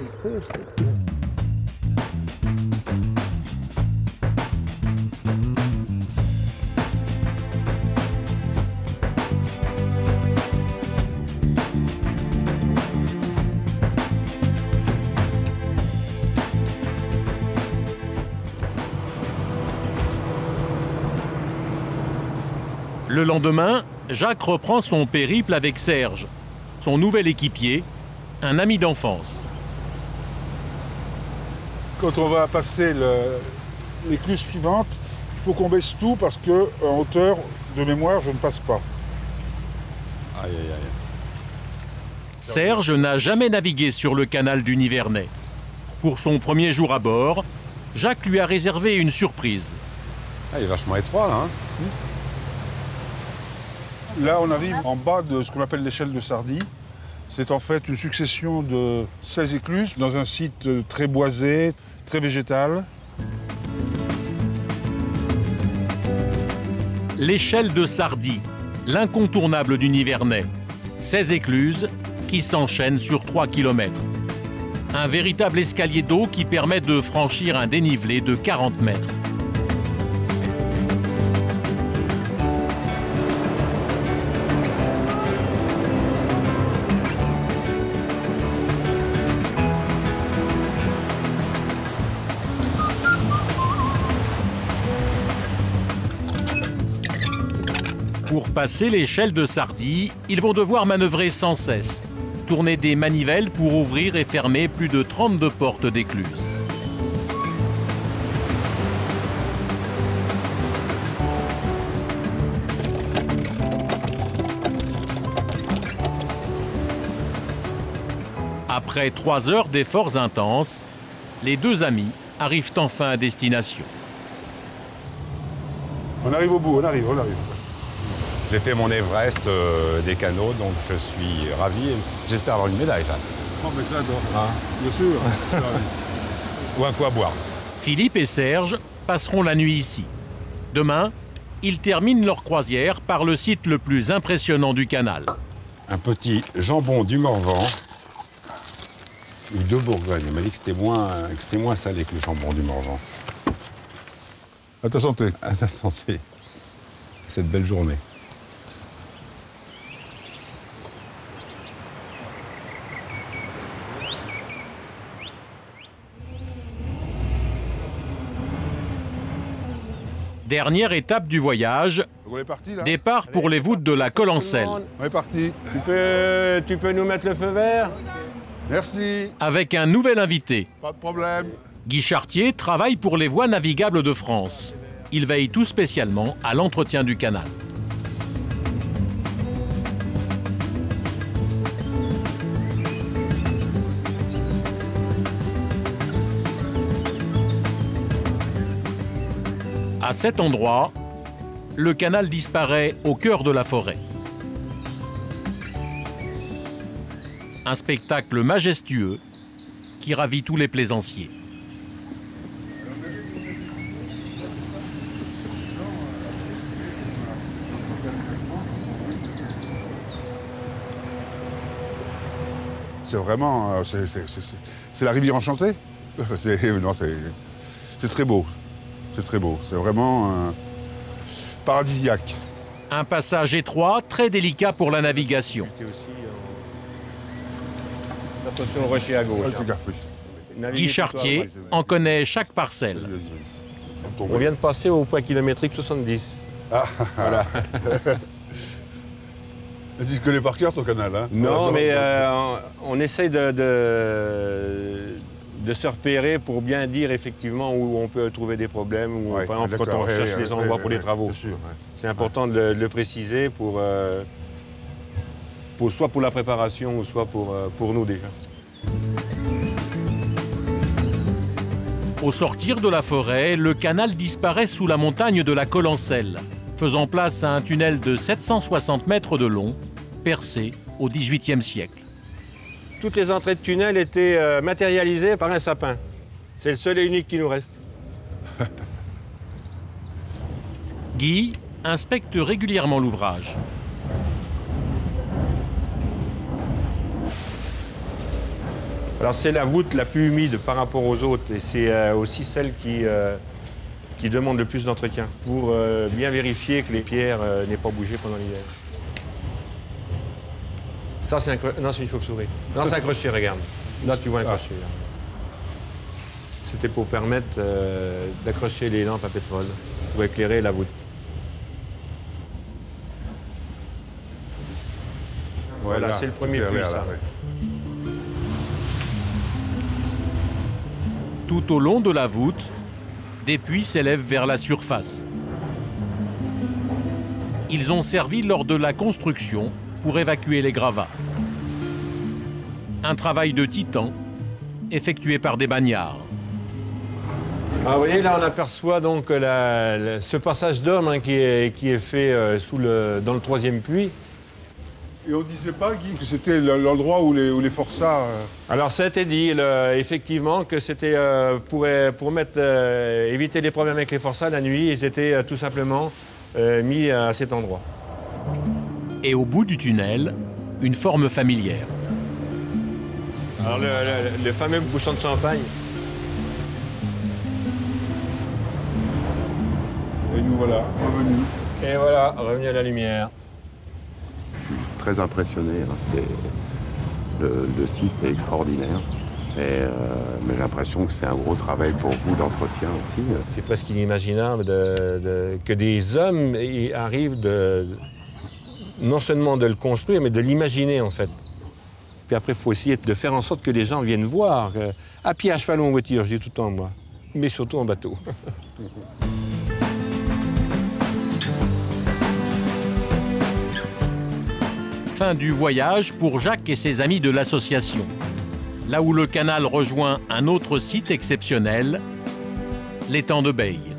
Le lendemain, Jacques reprend son périple avec Serge, son nouvel équipier, un ami d'enfance. Quand on va passer l'écluse suivante, il faut qu'on baisse tout parce qu'en hauteur, de mémoire, je ne passe pas. Aïe, aïe, aïe. Serge n'a jamais navigué sur le canal du Nivernais. Pour son premier jour à bord, Jacques lui a réservé une surprise. Ah, il est vachement étroit, là. Hein. Là, on arrive en bas de ce qu'on appelle l'échelle de Sardie. C'est en fait une succession de 16 écluses dans un site très boisé, très végétal. L'échelle de Sardie, l'incontournable du Nivernais. 16 écluses qui s'enchaînent sur 3 km. Un véritable escalier d'eau qui permet de franchir un dénivelé de 40 mètres. Pour passer l'échelle de Sardie, ils vont devoir manœuvrer sans cesse, tourner des manivelles pour ouvrir et fermer plus de 32 portes d'écluses. Après 3 heures d'efforts intenses, les deux amis arrivent enfin à destination. On arrive au bout, on arrive. J'ai fait mon Everest des canaux, donc je suis ravi. J'espère avoir une médaille, là. Oh, mais ça, bien sûr. Ou un coup à boire. Philippe et Serge passeront la nuit ici. Demain, ils terminent leur croisière par le site le plus impressionnant du canal. Un petit jambon du Morvan ou de Bourgogne. Il m'a dit que c'était moins salé que le jambon du Morvan. À ta santé. À ta santé. Cette belle journée. Dernière étape du voyage, on est parti, là. Départ pour les voûtes de la Colancelle. On est parti. Tu peux nous mettre le feu vert? Merci. Avec un nouvel invité. Pas de problème. Guy Chartier travaille pour les voies navigables de France. Il veille tout spécialement à l'entretien du canal. À cet endroit, le canal disparaît au cœur de la forêt. Un spectacle majestueux qui ravit tous les plaisanciers. C'est vraiment... c'est la rivière enchantée. C'est très beau. C'est très beau. C'est vraiment paradisiaque. Un passage étroit, très délicat pour la navigation. Attention au rocher à gauche. Guy Chartier en connaît chaque parcelle. On vient de passer au point kilométrique 70. Ah, voilà. Tu connais par cœur ton canal, hein? Non, mais on essaye de de se repérer pour bien dire effectivement où on peut trouver des problèmes, ou par exemple quand on cherche les endroits pour les travaux. C'est important de le préciser soit pour la préparation ou soit pour nous déjà. Au sortir de la forêt, le canal disparaît sous la montagne de la Collencelle, faisant place à un tunnel de 760 mètres de long, percé au XVIIIe siècle. Toutes les entrées de tunnel étaient matérialisées par un sapin. C'est le seul et unique qui nous reste. Guy inspecte régulièrement l'ouvrage. Alors c'est la voûte la plus humide par rapport aux autres et c'est aussi celle qui demande le plus d'entretien pour bien vérifier que les pierres n'aient pas bougé pendant l'hiver. Ça c'est une chauve-souris. Non, c'est un crochet, regarde. Là tu vois un crochet. Là. C'était pour permettre d'accrocher les lampes à pétrole, pour éclairer la voûte. Voilà, c'est le premier puits, ça. Tout au long de la voûte, des puits s'élèvent vers la surface. Ils ont servi lors de la construction pour évacuer les gravats. Un travail de titan effectué par des bagnards. Ah, vous voyez, là on aperçoit donc ce passage d'homme qui est fait dans le troisième puits. Et on ne disait pas, Guy, que c'était l'endroit où les forçats... Alors ça a été dit, effectivement, que c'était pour éviter les problèmes avec les forçats la nuit, ils étaient tout simplement mis à cet endroit. Et au bout du tunnel, une forme familière. Alors le fameux bouchon de champagne. Et nous voilà, revenus. Et voilà, revenus à la lumière. Très impressionné. Le site est extraordinaire. Mais j'ai l'impression que c'est un gros travail pour vous d'entretien aussi. C'est presque inimaginable que des hommes arrivent non seulement de le construire, mais de l'imaginer en fait. Puis après, il faut essayer de faire en sorte que les gens viennent voir. À pied, à cheval ou en voiture, je dis tout le temps moi. Mais surtout en bateau. Fin du voyage pour Jacques et ses amis de l'association. Là où le canal rejoint un autre site exceptionnel, l'étang de Beille.